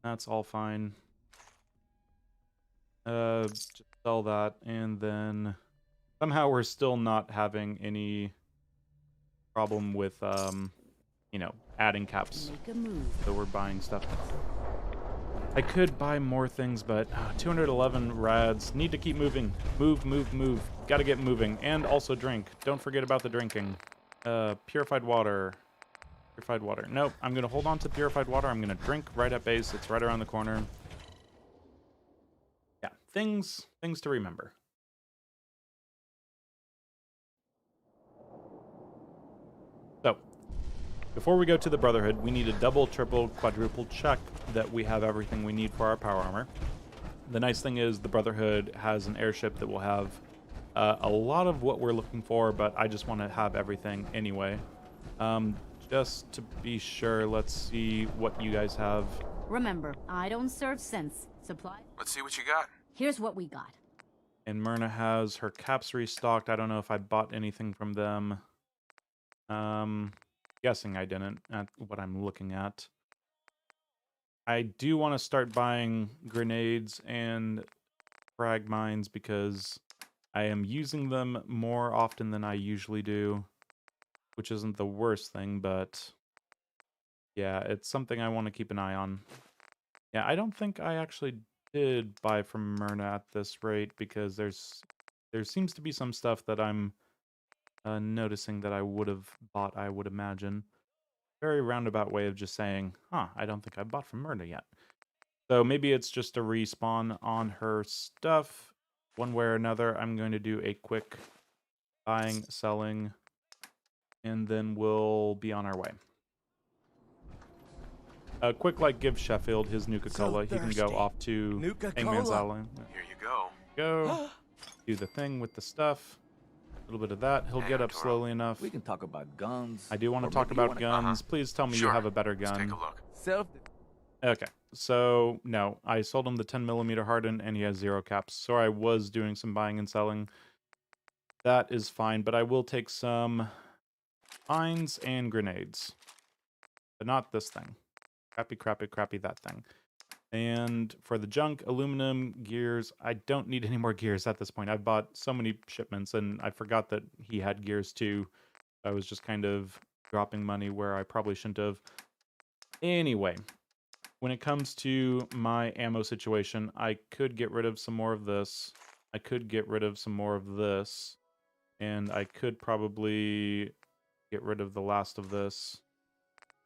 That's all fine. Just sell that, and then somehow we're still not having any problem with, you know, adding caps. Make a move. So we're buying stuff. I could buy more things, but 211 rads. Need to keep moving. Move, move, move. Gotta get moving. And also drink. Don't forget about the drinking. Purified water. Purified water. Nope, I'm gonna hold on to purified water. I'm gonna drink right at base. It's right around the corner. Yeah, things to remember. So, before we go to the Brotherhood, we need a double, triple, quadruple check that we have everything we need for our power armor. The nice thing is the Brotherhood has an airship that will have a lot of what we're looking for, but I just want to have everything anyway. Just to be sure, let's see what you guys have. Remember, I don't serve cents. Supply. Let's see what you got. Here's what we got. And Myrna has her caps restocked. I don't know if I bought anything from them. Guessing I didn't, at what I'm looking at. I do want to start buying grenades and frag mines because I am using them more often than I usually do, which isn't the worst thing, but yeah, it's something I want to keep an eye on. Yeah, I don't think I actually did buy from Myrna at this rate because there seems to be some stuff that I'm noticing that I would have bought, I would imagine. Very roundabout way of just saying, huh, I don't think I bought from Myrna yet. So maybe it's just a respawn on her stuff. One way or another, I'm going to do a quick buying, selling, and then we'll be on our way. A quick, give Sheffield his Nuka-Cola. He can go off to Hangman's Island. Here you go. Go. Do the thing with the stuff. A little bit of that. He'll get up slowly enough. We can talk about guns. I do want to talk about guns. Please tell me you have a better gun. Let's take a look. Okay, so no, I sold him the 10mm hardened and he has 0 caps. So I was doing some buying and selling. That is fine, but I will take some mines and grenades. But not this thing. Crappy that thing. And for the junk, aluminum, gears, I don't need any more gears at this point. I've bought so many shipments and I forgot that he had gears too. I was just kind of dropping money where I probably shouldn't have. Anyway, when it comes to my ammo situation, I could get rid of some more of this. I could get rid of some more of this. And I could probably get rid of the last of this.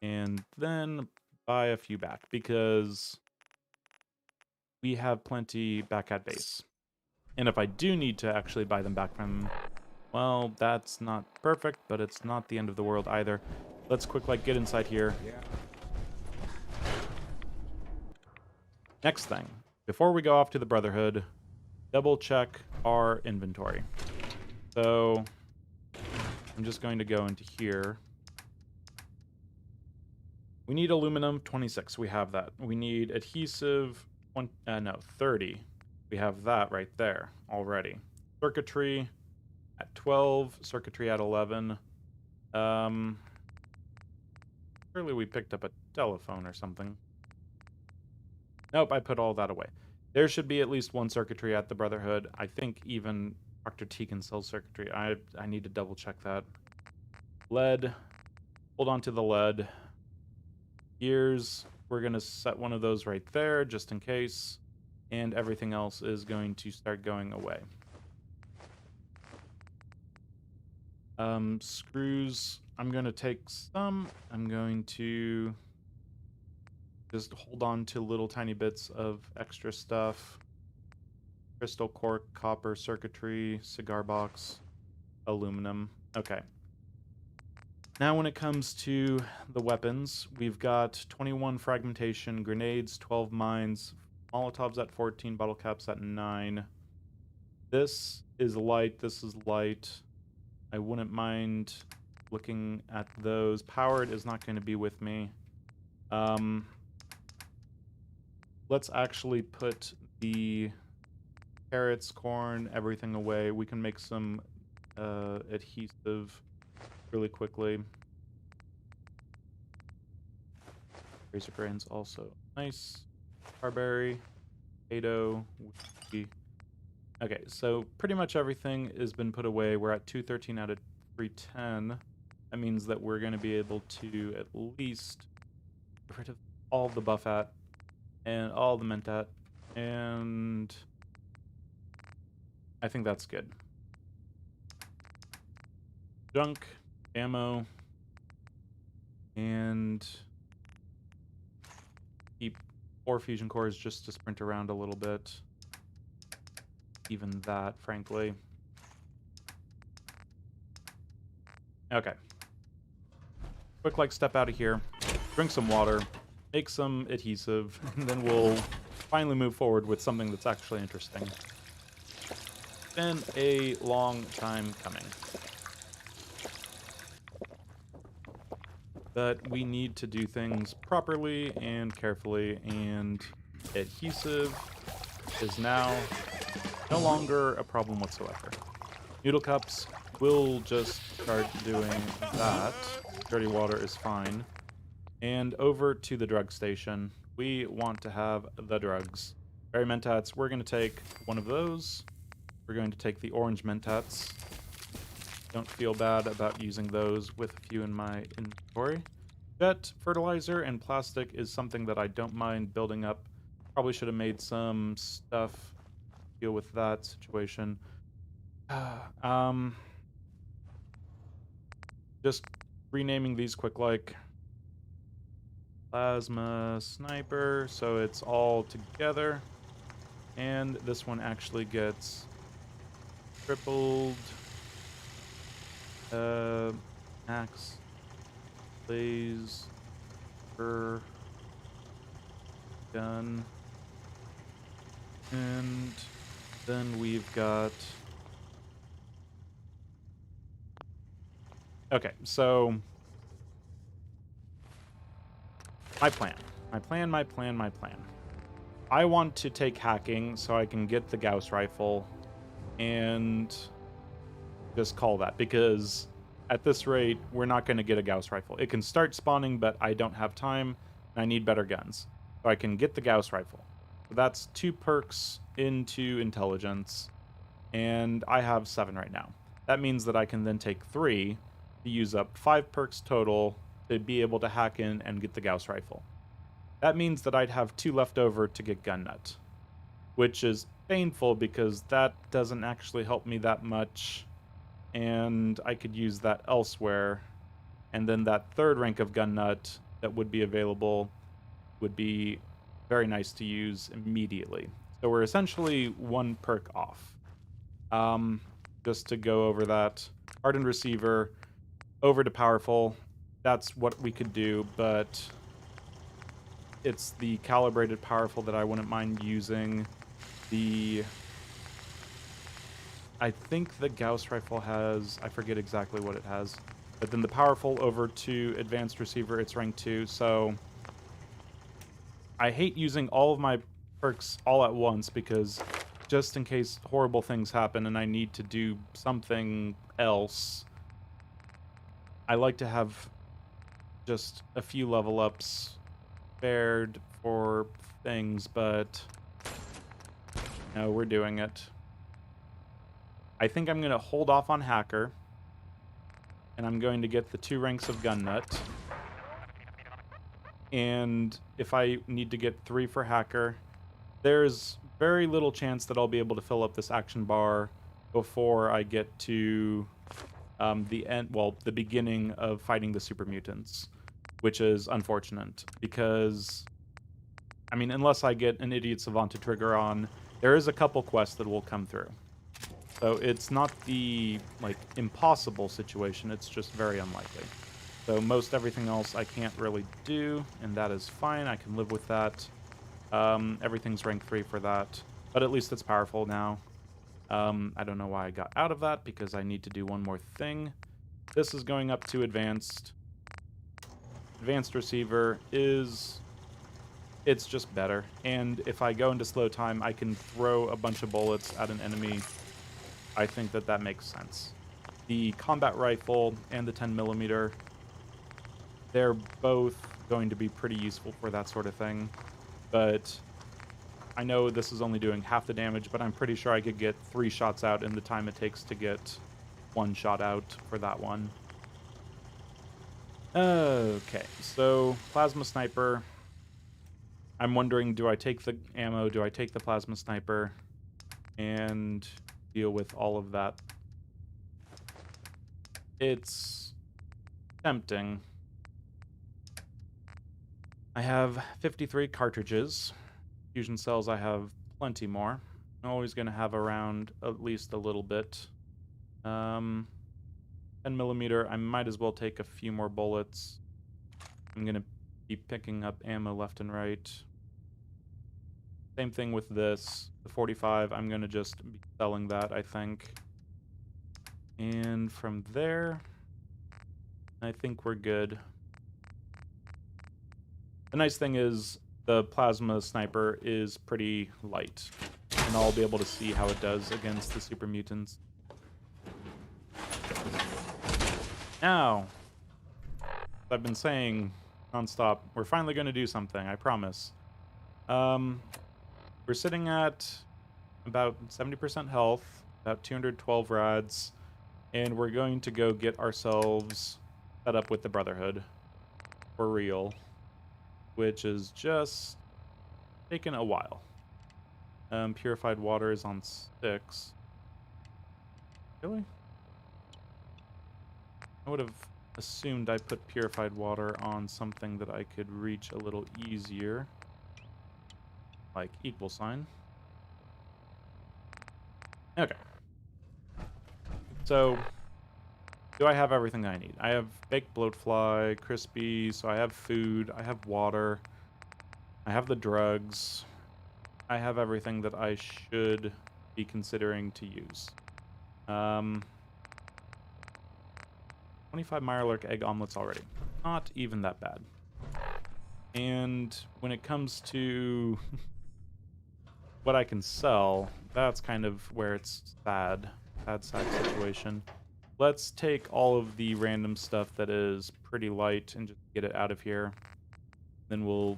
And then buy a few back because we have plenty back at base. And if I do need to actually buy them back from, well, that's not perfect, but it's not the end of the world either. Let's get inside here. Next thing, before we go off to the Brotherhood, double check our inventory. So I'm just going to go into here. We need aluminum, 26. We have that. We need adhesive, 30. We We have that right there already. Circuitry at 12, circuitry at 11. Surely we picked up a telephone or something. Nope, I put all that away. There should be at least one circuitry at the Brotherhood. I think even Dr. Teagan sells circuitry. I need to double check that. Lead. Hold on to the lead. Gears. We're going to set one of those right there just in case. And everything else is going to start going away. Screws. I'm going to take some. I'm going to just hold on to little tiny bits of extra stuff. Crystal, cork, copper, circuitry, cigar box, aluminum. Okay. Now when it comes to the weapons, we've got 21 fragmentation, grenades, 12 mines, Molotovs at 14, bottle caps at 9. This is light, this is light. I wouldn't mind looking at those. Powered is not going to be with me. Let's actually put the carrots, corn, everything away. We can make some adhesive really quickly. Razor grains also nice. Barberry, potato, whiskey. Okay, so pretty much everything has been put away. We're at 213 out of 310. That means that we're going to be able to at least get rid of all the buffat and all the mentat, and I think that's good. Junk, ammo, and keep 4 fusion cores just to sprint around a little bit. Even that, frankly. Okay. Quick, like, step out of here, drink some water, make some adhesive, and then we'll finally move forward with something that's actually interesting. It's been a long time coming. But we need to do things properly and carefully, and adhesive is now no longer a problem whatsoever. Noodle cups will just start doing that. Dirty water is fine. And over to the drug station. We want to have the drugs. Berry mentats, we're going to take one of those. We're going to take the orange mentats. Don't feel bad about using those with a few in my inventory. Jet, fertilizer, and plastic is something that I don't mind building up. Probably should have made some stuff to deal with that situation. Just renaming these quick like. Plasma sniper, so it's all together. And this one actually gets tripled. Axe, blaze, per gun, and then we've got. Okay, so my plan. I want to take hacking so I can get the Gauss rifle and just call that, because at this rate, we're not going to get a Gauss rifle. It can start spawning, but I don't have time, and I need better guns. So I can get the Gauss rifle. So that's 2 perks into intelligence, and I have 7 right now. That means that I can then take 3 to use up 5 perks total to be able to hack in and get the Gauss rifle. That means that I'd have 2 left over to get gun nut, which is painful because that doesn't actually help me that much, and I could use that elsewhere. And then that 3rd rank of gun nut that would be available would be very nice to use immediately. So we're essentially 1 perk off. Just to go over that, hardened receiver over to powerful. That's what we could do, but it's the calibrated powerful that I wouldn't mind using. I think the Gauss rifle has, I forget exactly what it has, but then the powerful over to advanced receiver, it's rank 2, so I hate using all of my perks all at once because just in case horrible things happen and I need to do something else, I like to have just a few level ups spared for things, but no, we're doing it. I think I'm going to hold off on Hacker, and I'm going to get the 2 ranks of Gun Nut. And if I need to get 3 for Hacker, there's very little chance that I'll be able to fill up this action bar before I get to the beginning of fighting the super mutants, which is unfortunate because, I mean, unless I get an idiot savant to trigger on, there is a couple quests that will come through. So it's not the, like, impossible situation, it's just very unlikely. So most everything else I can't really do, and that is fine, I can live with that. Everything's rank 3 for that, but at least it's powerful now. I don't know why I got out of that, because I need to do one more thing. This is going up to Advanced. Advanced Receiver is... it's just better. And if I go into slow time, I can throw a bunch of bullets at an enemy. I think that that makes sense. The combat rifle and the 10mm, they're both going to be pretty useful for that sort of thing. But I know this is only doing half the damage, but I'm pretty sure I could get 3 shots out in the time it takes to get 1 shot out for that one. Okay, so Plasma Sniper. I'm wondering, do I take the ammo, do I take the Plasma Sniper, and deal with all of that? It's tempting. I have 53 cartridges. Fusion cells, I have plenty more. I'm always going to have around at least a little bit. 10mm, I might as well take a few more bullets. I'm going to be picking up ammo left and right. Same thing with this. The 45, I'm going to just be selling that, I think. And from there, I think we're good. The nice thing is the Plasma Sniper is pretty light, and I'll be able to see how it does against the super mutants. Now, I've been saying nonstop, we're finally going to do something, I promise. We're sitting at about 70% health, about 212 rads, and we're going to go get ourselves set up with the Brotherhood for real, which is just taking a while. Purified water is on 6. Really? I would have assumed I put purified water on something that I could reach a little easier. Like equal sign. Okay. So, do I have everything that I need? I have baked bloatfly, crispy, so I have food, I have water, I have the drugs, I have everything that I should be considering to use. 25 Mirelurk egg omelets already. Not even that bad. And when it comes to what I can sell, that's kind of where it's sad. Sad situation. Let's take all of the random stuff that is pretty light and just get it out of here. Then we'll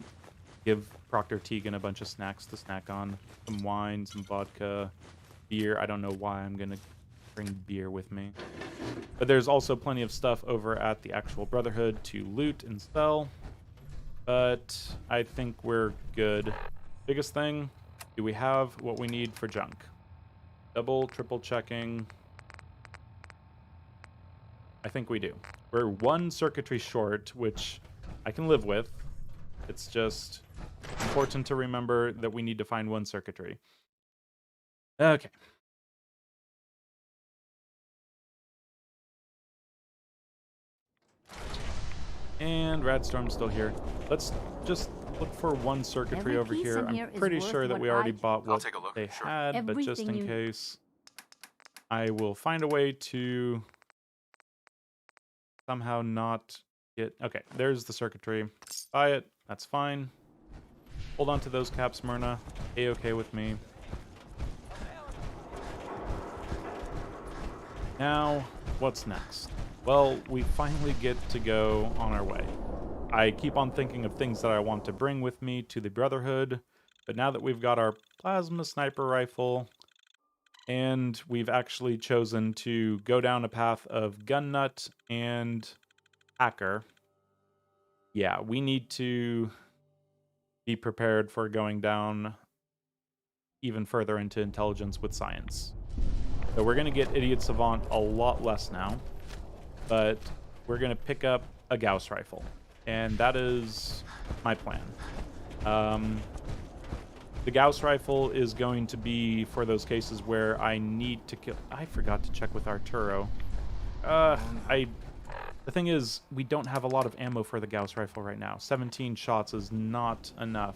give Proctor Teagan a bunch of snacks to snack on. Some wine, some vodka, beer. I don't know why I'm going to bring beer with me. But there's also plenty of stuff over at the actual Brotherhood to loot and sell. But I think we're good. Biggest thing, do we have what we need for junk? Double, triple checking. I think we do. We're 1 circuitry short, which I can live with. It's just important to remember that we need to find 1 circuitry. Okay. And Radstorm's still here. Let's just look for 1 circuitry over here. I'm pretty sure that we already bought what they had, but just in case, I will find a way to somehow not get... Okay, there's the circuitry. Buy it. That's fine. Hold on to those caps, Myrna. A-okay with me. Now, what's next? Well, we finally get to go on our way. I keep on thinking of things that I want to bring with me to the Brotherhood, but now that we've got our plasma sniper rifle, and we've actually chosen to go down a path of gun nut and hacker, yeah, we need to be prepared for going down even further into intelligence with science. So we're going to get Idiot Savant a lot less now, but we're going to pick up a Gauss rifle, and that is my plan. The Gauss rifle is going to be for those cases where I need to kill... I forgot to check with Arturo. The thing is, we don't have a lot of ammo for the Gauss rifle right now. 17 shots is not enough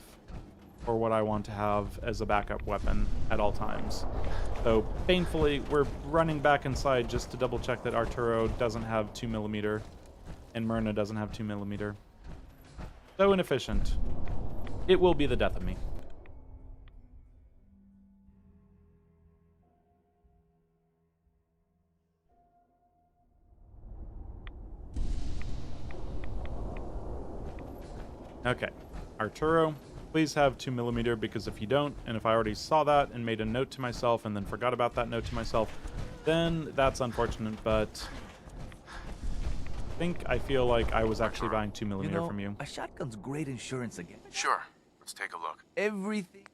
for what I want to have as a backup weapon at all times. So, painfully, we're running back inside just to double check that Arturo doesn't have 2mm and Myrna doesn't have 2mm. So inefficient. It will be the death of me. Okay, Arturo, please have 2mm, because if you don't, and if I already saw that and made a note to myself and then forgot about that note to myself, then that's unfortunate, but I feel like I was actually buying 2mm from you. A shotgun's great insurance again. Sure. Let's take a look. Everything.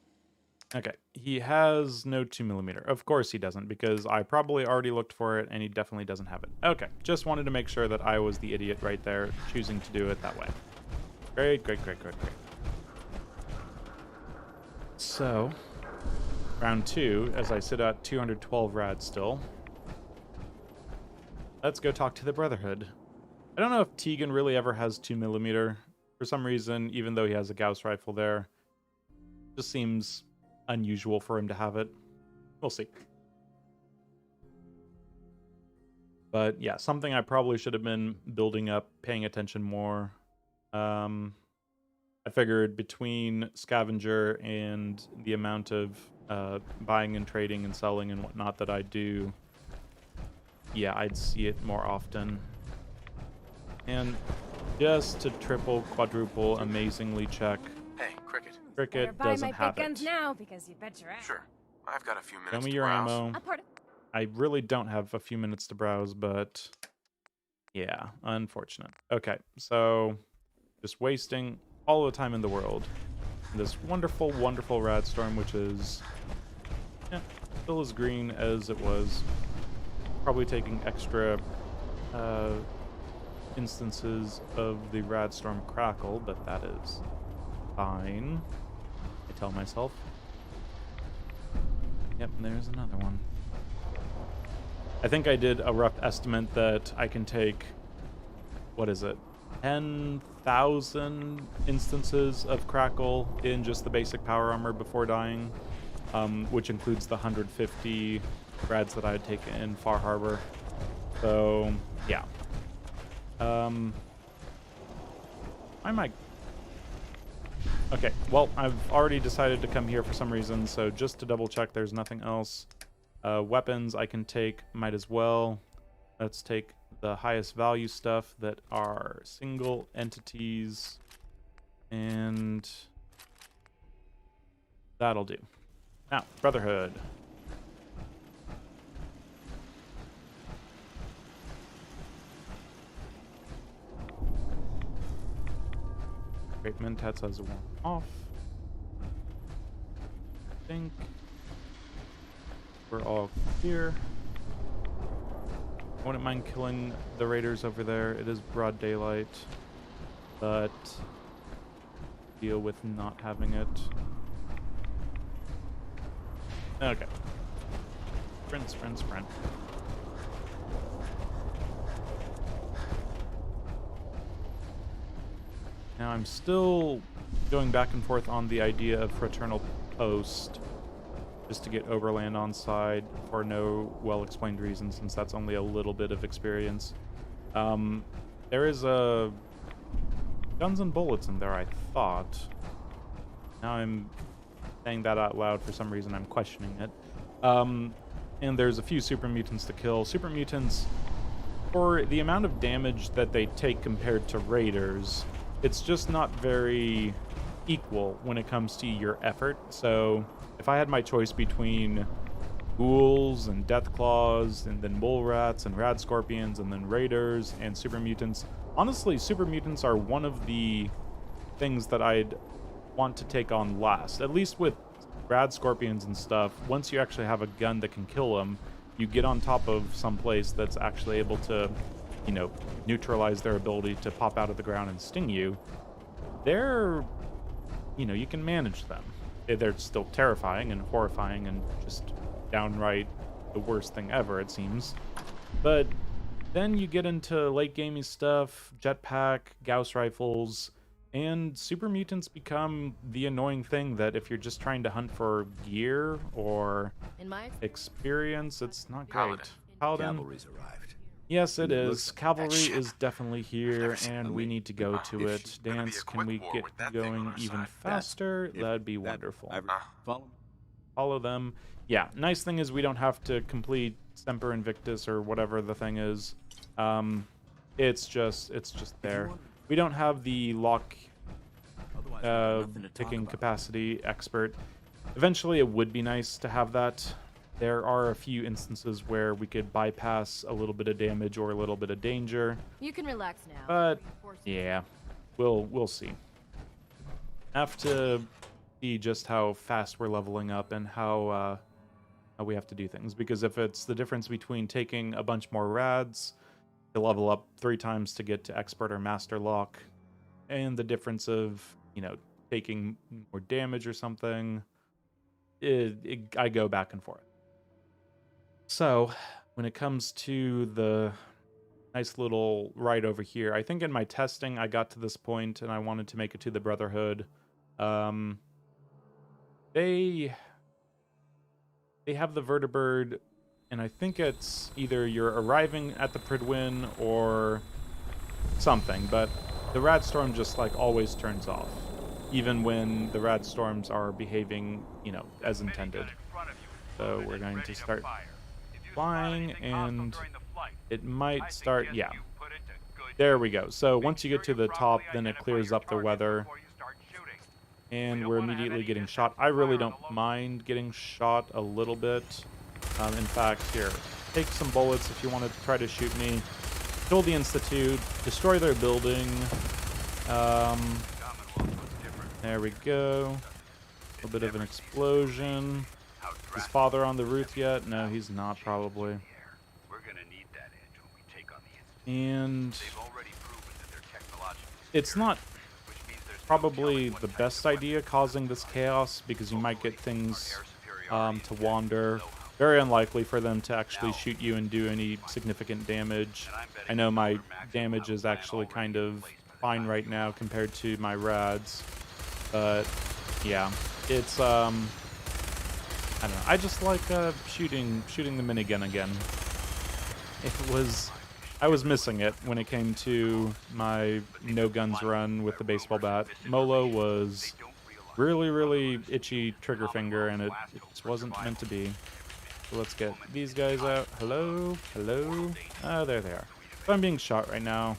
Okay, he has no 2mm. Of course he doesn't, because I probably already looked for it and he definitely doesn't have it. Okay, just wanted to make sure that I was the idiot right there, choosing to do it that way. Great, great, great, great, great. So, round 2, as I sit at 212 rad still, let's go talk to the Brotherhood. I don't know if Teagan really ever has 2mm. For some reason, even though he has a Gauss rifle there, it just seems unusual for him to have it. We'll see. But yeah, something I probably should have been building up, paying attention more. I figured between scavenger and the amount of buying and trading and selling and whatnot that I do, yeah, I'd see it more often. And just to triple, quadruple, amazingly check. Hey, Cricket. Cricket Buy doesn't my have big guns it. now, because you bet your ass. Sure. I've got a few minutes Show me to your browse. ammo. A part of I really don't have a few minutes to browse, but yeah, unfortunate. Okay, so just wasting all the time in the world. This wonderful, wonderful Radstorm, which is still as green as it was. Probably taking extra instances of the Radstorm crackle, but that is fine, I tell myself. Yep, there's another one. I think I did a rough estimate that I can take, what is it, 10,000 instances of crackle in just the basic power armor before dying, which includes the 150 rads that I had taken in Far Harbor. So, yeah. I might... Okay, well, I've already decided to come here for some reason, so just to double check there's nothing else. Weapons I can take, might as well. Let's take the highest value stuff that are single entities, and that'll do. Now, Brotherhood. Great, mentats has a one off. I think we're all here. I wouldn't mind killing the raiders over there. It is broad daylight, but deal with not having it. Okay. Sprint, sprint, sprint. Now I'm still going back and forth on the idea of Fraternal Post, just to get Overland on side for no well-explained reason, since that's only a little bit of experience. There is a guns and bullets in there, I thought. Now I'm saying that out loud for some reason. I'm questioning it. and there's a few super mutants to kill. Super mutants, for the amount of damage that they take compared to raiders, it's just not very equal when it comes to your effort. So if I had my choice between ghouls and deathclaws and then mole rats and rad scorpions and then raiders and super mutants, honestly, super mutants are one of the things that I'd want to take on last. At least with rad scorpions and stuff, once you actually have a gun that can kill them, you get on top of some place that's actually able to, you know, neutralize their ability to pop out of the ground and sting you. They're, you know, you can manage them. They're still terrifying and horrifying and just downright the worst thing ever, it seems. But then you get into late gamey stuff, jetpack, Gauss rifles, and super mutants become the annoying thing that if you're just trying to hunt for gear or experience, it's not great. Paladin. Cavalry's arrived. Yes, it is. Cavalry is definitely here, and we need to go to it. Dance, can we get going even faster? That'd be wonderful. Follow them. Yeah, nice thing is we don't have to complete Semper Invictus or whatever the thing is. It's just there. We don't have the lock picking capacity expert. Eventually, it would be nice to have that. There are a few instances where we could bypass a little bit of damage or a little bit of danger. You can relax now. But yeah, we'll see. Have to see just how fast we're leveling up and how we have to do things. Because if it's the difference between taking a bunch more rads to level up 3 times to get to expert or master lock, and the difference of, you know, taking more damage or something, I go back and forth. So when it comes to the nice little ride over here, I think in my testing I got to this point and I wanted to make it to the Brotherhood. They have the vertibird, and I think it's either you're arriving at the Pridwin or something, but the Radstorm just like always turns off, even when the Radstorms are behaving, you know, as intended. So we're going to start flying, and it might start, yeah. There we go. So once you get to the top, then it clears up the weather, and we're immediately getting shot. I really don't mind getting shot a little bit. In fact, here, take some bullets if you want to try to shoot me. Kill the Institute, destroy their building. There we go. A little bit of an explosion. Is father on the roof yet? No, he's not, probably. And it's not probably the best idea causing this chaos, because you might get things to wander. Very unlikely for them to actually shoot you and do any significant damage. I know my damage is actually kind of fine right now compared to my rads, but yeah, it's I don't know. I just like shooting the minigun again. I was missing it when it came to my no guns run with the baseball bat. Molo was really itchy trigger finger, and it just wasn't meant to be. So let's get these guys out. Hello? Hello? Oh, there they are. So I'm being shot right now.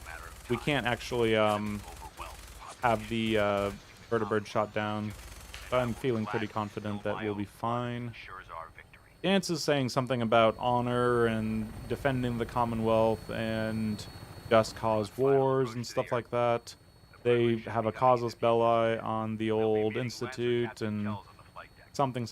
We can't actually have the vertibird shot down, but I'm feeling pretty confident that we'll be fine. Dance is saying something about honor and defending the Commonwealth and just cause wars and stuff like that. They have a casus belli on the old Institute and something.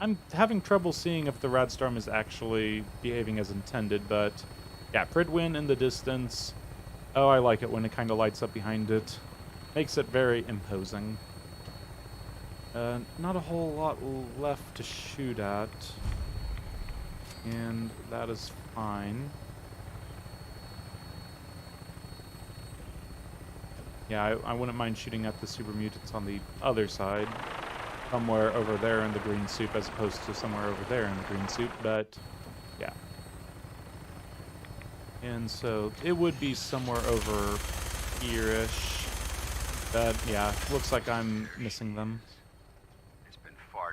I'm having trouble seeing if the Radstorm is actually behaving as intended, but yeah, Pridwin in the distance. Oh, I like it when it kind of lights up behind it. Makes it very imposing. Not a whole lot left to shoot at, and that is fine. Yeah, I wouldn't mind shooting at the super mutants on the other side, somewhere over there in the green soup as opposed to somewhere over there in the green soup, but yeah. And so it would be somewhere over here-ish, but yeah, looks like I'm missing them. It's been far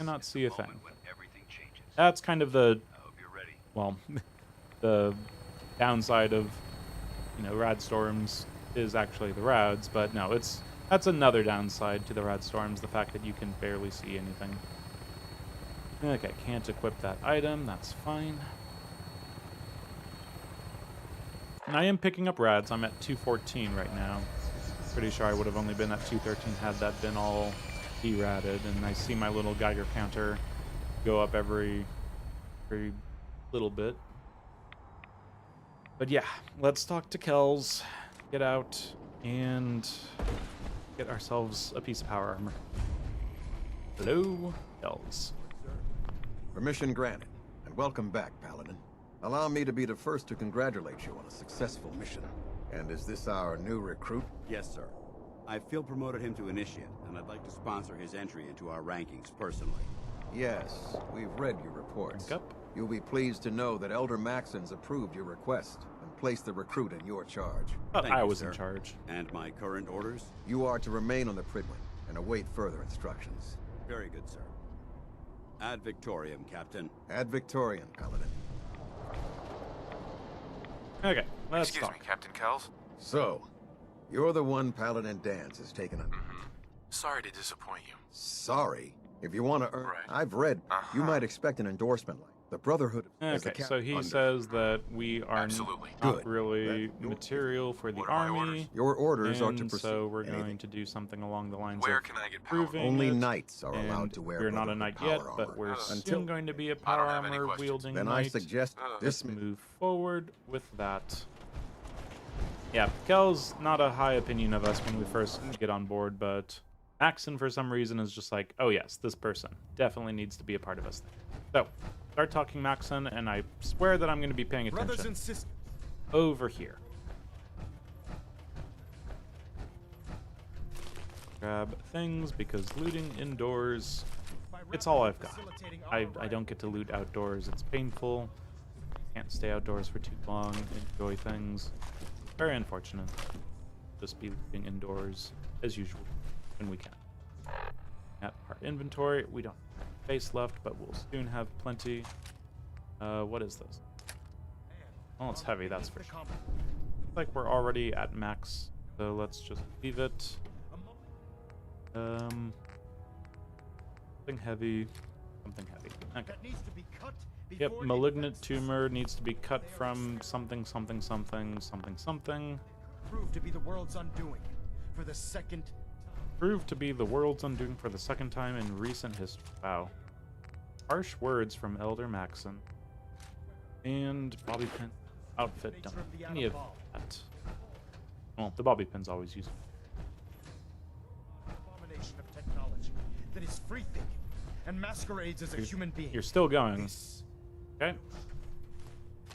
cannot see a thing. That's kind of the, well, the downside of, you know, Radstorms is actually the Rads, but no, that's another downside to the Radstorms, the fact that you can barely see anything. Okay, can't equip that item, that's fine. And I am picking up Rads, I'm at 214 right now. Pretty sure I would have only been at 213 had that been all de-ratted, and I see my little Geiger counter go up every little bit. But yeah, let's talk to Kells, get out, and get ourselves a piece of power armor. Hello, Kells. Permission granted, and welcome back, Paladin. Allow me to be the first to congratulate you on a successful mission. And is this our new recruit? Yes, sir. I field promoted him to initiate, and I'd like to sponsor his entry into our rankings personally. Yes, we've read your reports. You'll be pleased to know that Elder Maxon's approved your request and placed the recruit in your charge. I was in charge. And my current orders? You are to remain on the Pridwin and await further instructions. Very good, sir. Ad Victoriam, Captain. Ad Victoriam, Paladin. Okay, let's Excuse me, Captain Kells. So, you're the one Paladin Dance has taken up. Sorry to disappoint you. Sorry? If you want to earn... I've read. You might expect an endorsement like the Brotherhood. Okay, so he says that we are not really material for the army. Your orders are to and proceed. So we're going to do something along the lines Where of can I get power? proving Only it, knights are allowed and to wear we're not a Brotherhood knight power yet, armor. but we're Until soon going to be a power armor wielding Then knight. I suggest Let's move forward with that. Yeah, Kel's not a high opinion of us when we first get on board, but Maxon for some reason is just like, oh yes, this person definitely needs to be a part of us. So, start talking Maxon, and I swear that I'm going to be paying attention. Brothers and sisters. Over here. Grab things, because looting indoors, it's all I've got. I don't get to loot outdoors. It's painful. Can't stay outdoors for too long, enjoy things. Very unfortunate. Just be looting indoors as usual when we can. At our inventory, we don't have space left, but we'll soon have plenty. What is this? Oh, it's heavy, that's for sure. Looks like we're already at max, so let's just leave it. Something heavy. Something heavy. Okay. Yep, malignant tumor needs to be cut from something, something, something, something, something. Proved to be the world's undoing for the second. Proved to be the world's undoing for the second time in recent history. Wow. Harsh words from Elder Maxon. And bobby pin outfit done. Any of that. Well, the bobby pin's always useful. Abomination of technology that is free thinking and masquerades as a human being. You're still going. Okay.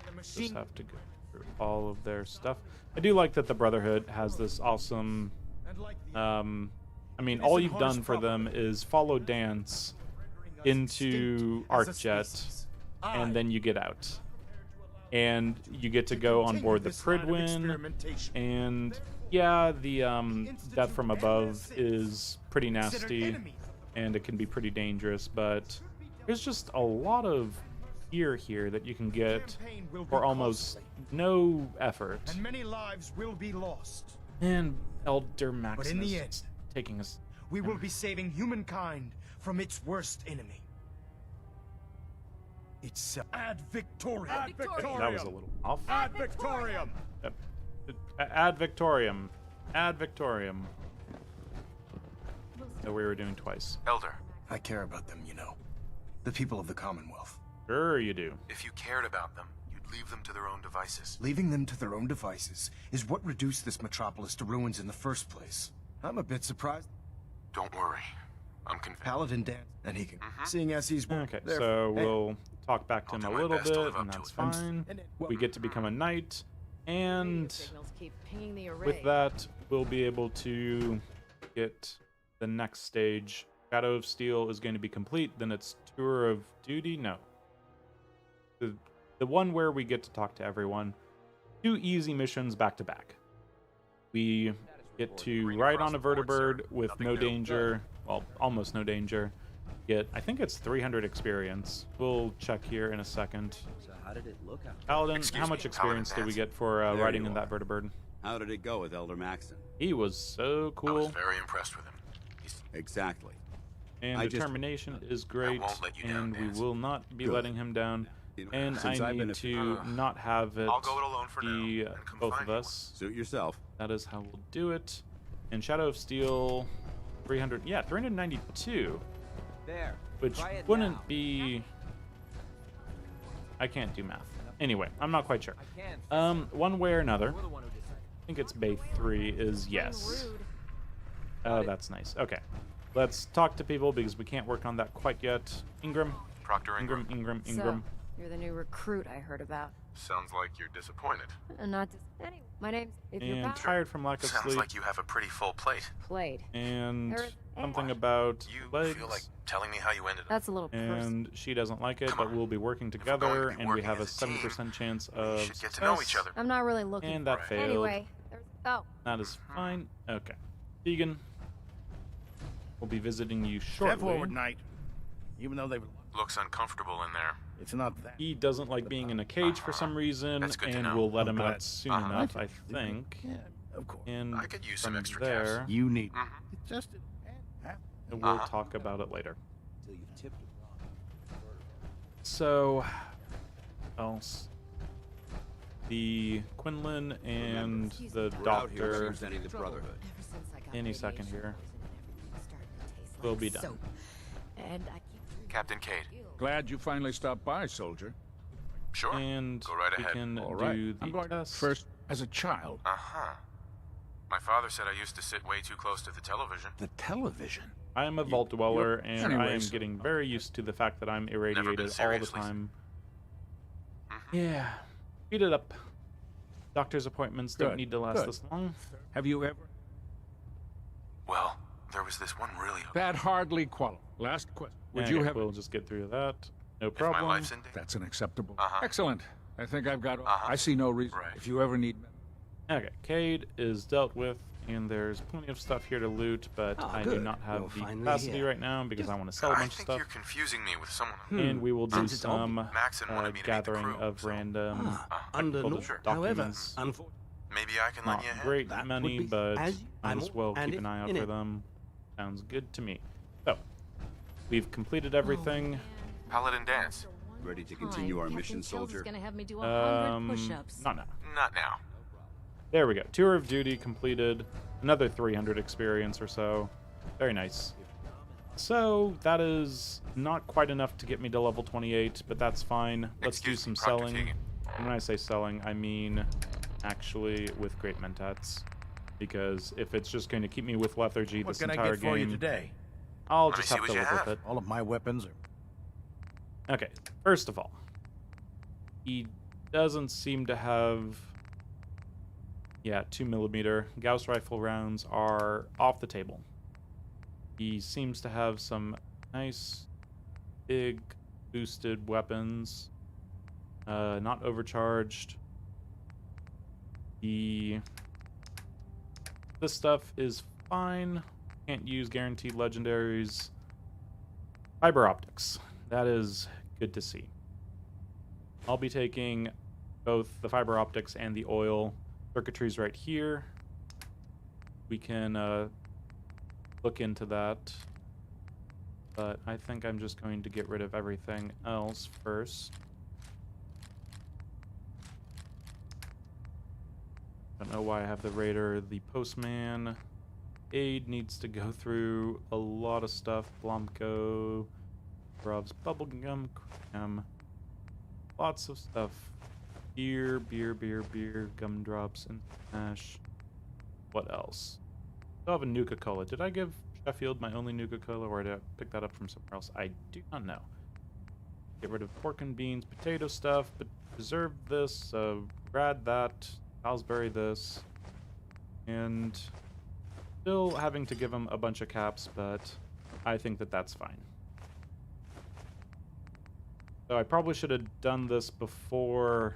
The machine. Just have to go through all of their stuff. I do like that the Brotherhood has this awesome. I mean, all you've done for them is follow Dance into ArcJet, and then you get out. And you get to go on board the Pridwin, and yeah, the death from above is pretty nasty, and it can be pretty dangerous, but there's just a lot of gear here that you can get for almost no effort. And many lives will be lost. And Elder Max But in the is end, taking us. we will be saving humankind from its worst enemy. It's Ad Victoriam. Ad Victoriam. That was a little off. Ad Victoriam. Yep. Ad Victoriam. Ad Victoriam. That we were doing twice. Elder. I care about them, you know. The people of the Commonwealth. Sure you do. If you cared about them, you'd leave them to their own devices. Leaving them to their own devices is what reduced this metropolis to ruins in the first place. I'm a bit surprised. Don't worry. I'm convinced. Paladin Dan, and he can. Seeing as he's Okay, there. so we'll talk back to him a little bit, and that's it. fine. We get to become a knight, and Keep pinging the array. with that, we'll be able to get the next stage. Shadow of Steel is going to be complete. Then it's Tour of Duty. No, the one where we get to talk to everyone. 2 easy missions back to back. We get to ride on a vertibird with no danger, well, almost no danger, get, I think it's 300 experience. We'll check here in a second. So how did it look out? Paladin, how much experience did we get for riding in that vertibird? How did it go with Elder Maxton? He was so cool. I was very impressed with him. Exactly. And determination is great, and we will not be letting him down. And I need to not have it be both of us. Suit yourself. That is how we'll do it. And Shadow of Steel, 300, yeah, 392. There. Which wouldn't be... I can't do math. Anyway, I'm not quite sure. One way or another, I think it's Bay 3 is yes. Oh, that's nice. Okay. Let's talk to people because we can't work on that quite yet. Ingram. Proctor Ingram. Ingram. So, you're the new recruit I heard about. Sounds like you're disappointed. Not anyway. My name's. If you're And tired from lack of Sounds sleep. like you have a pretty full plate. Played. And something about You legs. feel like telling me how you ended up. That's a little And she doesn't like it, but we'll be working together, and we have a 70% chance of should get to know each success. other. I'm not really looking. And that for it. failed. Anyway, oh. That is fine. Okay. Teagan. We'll be visiting you shortly. Step forward, Knight. Even though they Looks uncomfortable in there. it's not that. He doesn't like being in a cage for some reason, That's good to and know. we'll let I'm him glad. out soon enough, I think. Yeah, of course. And I could use some from extra there, cash. You need. It's just. we'll talk about it later. Till you've tipped it. So, else? The Quinlan and the We're out here doctor representing the Brotherhood. Ever since I got any second radiation here poisoning, everything's starting to taste will like be done. soap. And I keep Captain Cade. Glad you finally stopped by, soldier. Sure. And Go right we ahead. can All right. do the I'm going test. first as a child. Uh-huh. My father said I used to sit way too close to the television. The television. I am a vault dweller, and I am anyways. getting very used to the fact that I'm irradiated all the seriously time. Yeah. Beat it up. Doctor's appointments don't Good, need to last good. this long. Have you ever? Well, there was this one really... That hardly qualifies. Last question. Would Okay, you have? We'll just get through that. No If my problem. life's in danger. That's unacceptable. Uh-huh. Excellent. I think I've got. Uh-huh. I see no reason. Right. If you ever need. Okay, Cade is dealt with, and there's plenty of stuff here to loot, but I do good. not have We're the finally capacity here. right now because I want to sell a I bunch of think stuff. you're confusing me with someone. And we will do Since it's all some Maxon wanted me to meet the gathering crew, of so- random Under technical no, however, documents. unfortunately, Maybe I can lend Not you a hand. great That money, would be but as might as well and keep an if eye out in for it- them. Sounds good to me. So, we've completed everything. Paladin dance. Ready to continue our mission, soldier? Gonna have me do 100 push-ups. Not now. Not now. There we go. Tour of duty completed. Another 300 experience or so. Very nice. So that is not quite enough to get me to level 28, but that's fine. Let's do some selling. And when I say selling, I mean actually with great mentats. Because if it's just going to keep me with lethargy What this can I entire get for you game, today? I'll Let me just see have what to you live with have. it. All of my weapons are. Okay, first of all, he doesn't seem to have... Yeah, 2mm. Gauss rifle rounds are off the table. He seems to have some nice, big, boosted weapons. Not overcharged. This stuff is fine. Can't use guaranteed legendaries. Fiber optics. That is good to see. I'll be taking both the fiber optics and the oil. Circuitry's right here. We can look into that. But I think I'm just going to get rid of everything else first. Don't know why I have the Raider. The Postman. Aid needs to go through a lot of stuff. Blomko. Brov's Bubblegum. Cram. Lots of stuff. Beer, gumdrops, and hash. What else? I have a Nuka-Cola. Did I give Sheffield my only Nuka-Cola, or did I pick that up from somewhere else? I do not know. Get rid of pork and beans, potato stuff, but preserve this, rad that, Salisbury this, and still having to give him a bunch of caps, but I think that that's fine. So I probably should have done this before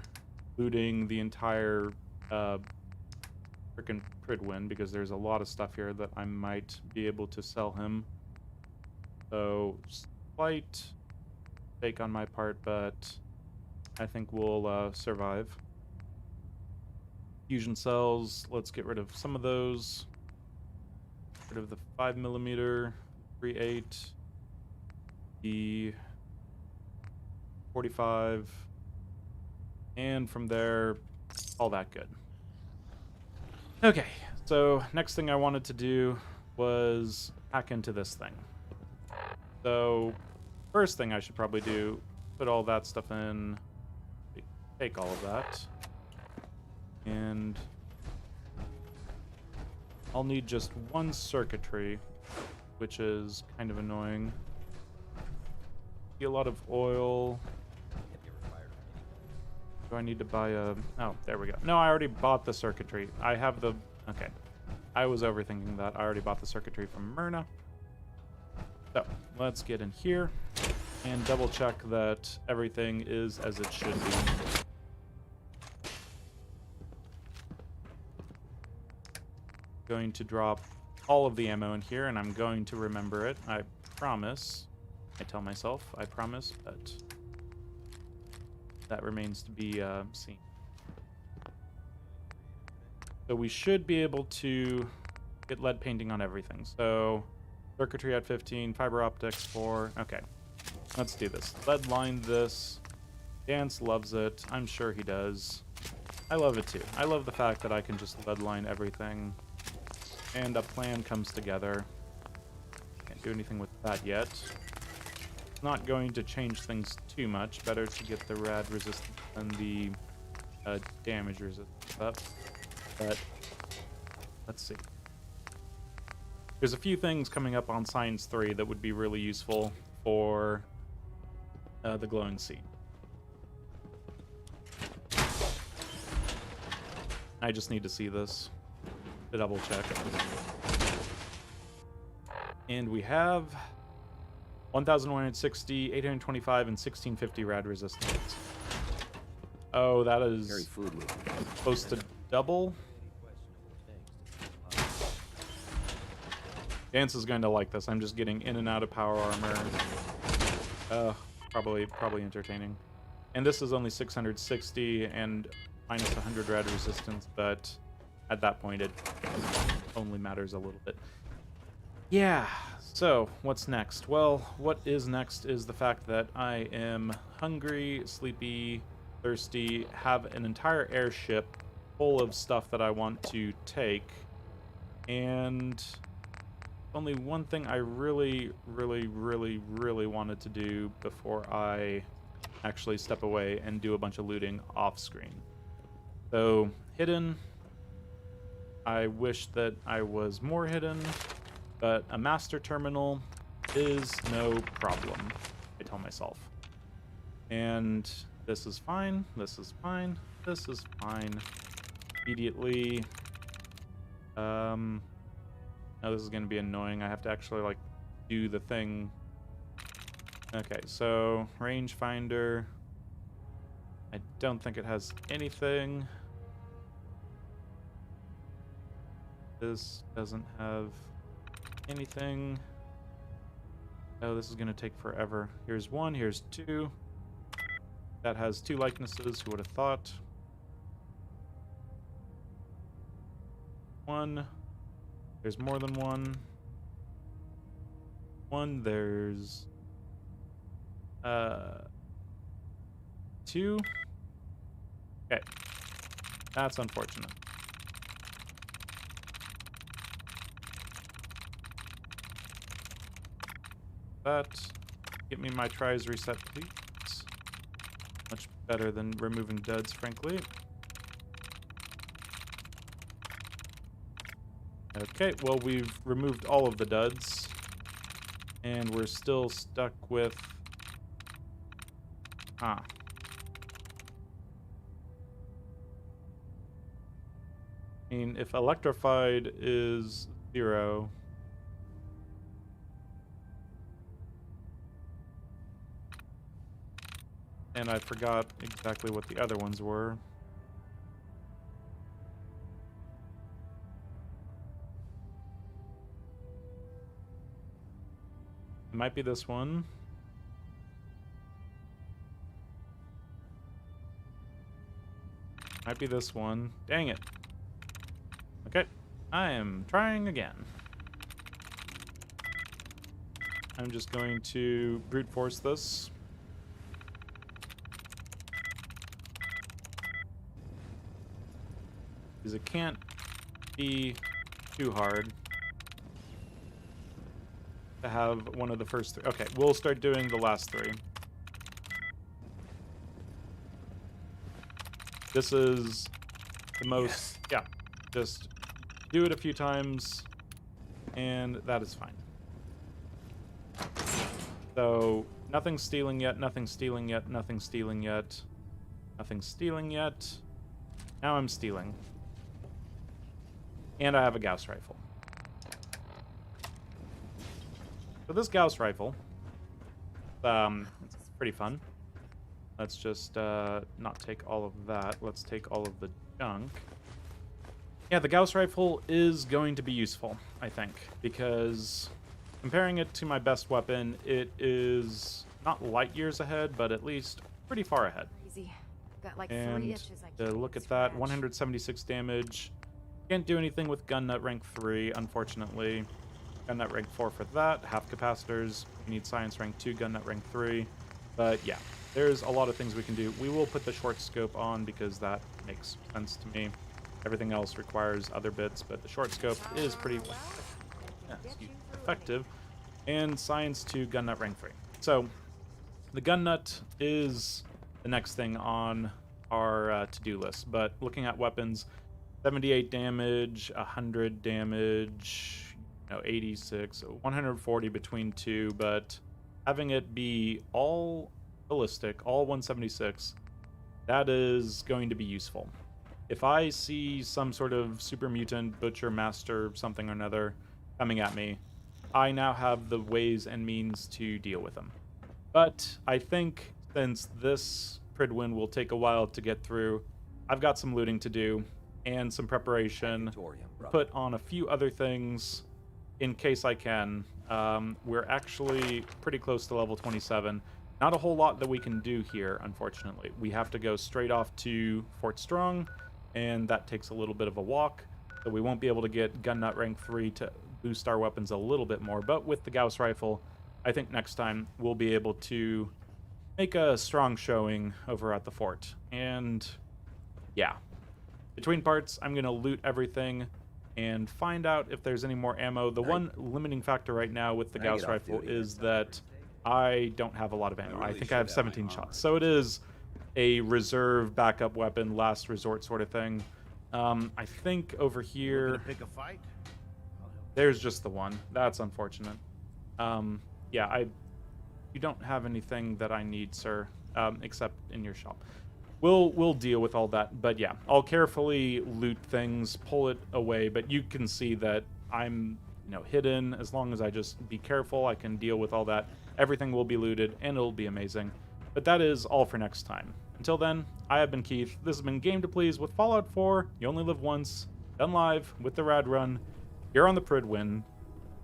looting the entire frickin' Pridwin, because there's a lot of stuff here that I might be able to sell him. So slight fake on my part, but I think we'll survive. Fusion cells, let's get rid of some of those. Rid of the 5mm, 3.8, the 45, and from there, all that good. Okay, so next thing I wanted to do was hack into this thing. So first thing I should probably do, put all that stuff in, take all of that, and I'll need just one circuitry, which is kind of annoying. Get a lot of oil. Do I need to buy a... Oh, there we go. No, I already bought the circuitry. I have the... Okay. I was overthinking that. I already bought the circuitry from Myrna. So, let's get in here and double check that everything is as it should be. Going to drop all of the ammo in here, and I'm going to remember it. I promise. I tell myself, I promise, but that remains to be seen. So we should be able to get lead painting on everything. So circuitry at 15, fiber optics 4. Okay, let's do this. Lead line this. Dance loves it. I'm sure he does. I love it too. I love the fact that I can just lead line everything and a plan comes together. Can't do anything with that yet. Not going to change things too much. Better to get the rad resistance and the damage resistance up. But let's see. There's a few things coming up on Science 3 that would be really useful for the glowing sea. I just need to see this to double check. And we have 1160, 825, and 1650 rad resistance. Oh, that is supposed to double. Dance is going to like this. I'm just getting in and out of power armor. Probably entertaining. And this is only 660 and minus 100 rad resistance, but at that point it only matters a little bit. Yeah, so what's next? Well, what is next is the fact that I am hungry, sleepy, thirsty, have an entire airship full of stuff that I want to take, and only one thing I really wanted to do before I actually step away and do a bunch of looting off screen. So, hidden. I wish that I was more hidden, but a master terminal is no problem, I tell myself. And this is fine, this is fine, this is fine. Immediately. Now this is going to be annoying. I have to actually, like, do the thing. Okay, so rangefinder. I don't think it has anything. This doesn't have anything. Oh, this is going to take forever. Here's one, here's two. That has two likenesses, who would have thought? One. There's more than one. One, there's two. Okay. That's unfortunate. That. Get me my tries reset, please. Much better than removing duds, frankly. Okay, well, we've removed all of the duds, and we're still stuck with... I mean, if electrified is 0... and I forgot exactly what the other ones were. It might be this one. Might be this one. Dang it. Okay. I am trying again. I'm just going to brute force this. Because it can't be too hard to have one of the first 3. Okay, we'll start doing the last 3. This is the most, yeah, just do it a few times, and that is fine. So, nothing's stealing yet, nothing's stealing yet, nothing's stealing yet, nothing's stealing yet. Now I'm stealing. And I have a Gauss rifle. So this Gauss rifle, it's pretty fun. Let's just not take all of that. Let's take all of the junk. Yeah, the Gauss rifle is going to be useful, I think, because comparing it to my best weapon, it is not light years ahead, but at least pretty far ahead. Crazy. Got like 3 And itches I to can't look at scratch. that, 176 damage. Can't do anything with gun nut rank 3, unfortunately. Gun nut rank 4 for that. Half capacitors. We need science rank 2, gun nut rank 3. But yeah, there's a lot of things we can do. We will put the short scope on because that makes sense to me. Everything else requires other bits, but the short scope is pretty effective. And science 2, gun nut rank 3. So the gun nut is the next thing on our to-do list. But looking at weapons, 78 damage, 100 damage, 86, 140 between 2, but having it be all ballistic, all 176, that is going to be useful. If I see some sort of super mutant, butcher, master, something or another coming at me, I now have the ways and means to deal with them. But I think since this Pridwin will take a while to get through, I've got some looting to do and some preparation, put on a few other things in case I can. We're actually pretty close to level 27. Not a whole lot that we can do here, unfortunately. We have to go straight off to Fort Strong, and that takes a little bit of a walk, so we won't be able to get gun nut rank 3 to boost our weapons a little bit more. But with the Gauss rifle, I think next time we'll be able to make a strong showing over at the fort. And yeah, between parts, I'm going to loot everything and find out if there's any more ammo. The one limiting factor right now with the Gauss rifle is that I don't have a lot of ammo. I think I have 17 shots. So it is a reserve backup weapon, last resort sort of thing. I think over here, Pick a fight? there's just the one. That's unfortunate. Yeah, you don't have anything that I need, sir, except in your shop. We'll deal with all that, but yeah, I'll carefully loot things, pull it away, but you can see that I'm, hidden. As long as I just be careful, I can deal with all that. Everything will be looted, and it'll be amazing. But that is all for next time. Until then, I have been Keith. This has been Game to Please with Fallout 4. You only live once. Done live with the Rad Run. Here on the Pridwin.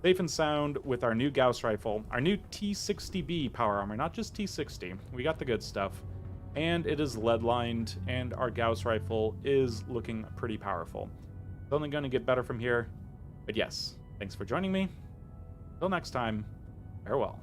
Safe and sound with our new Gauss rifle. Our new T60B power armor. Not just T60. We got the good stuff. And it is lead-lined, and our Gauss rifle is looking pretty powerful. It's only going to get better from here. But yes, thanks for joining me. Until next time, farewell.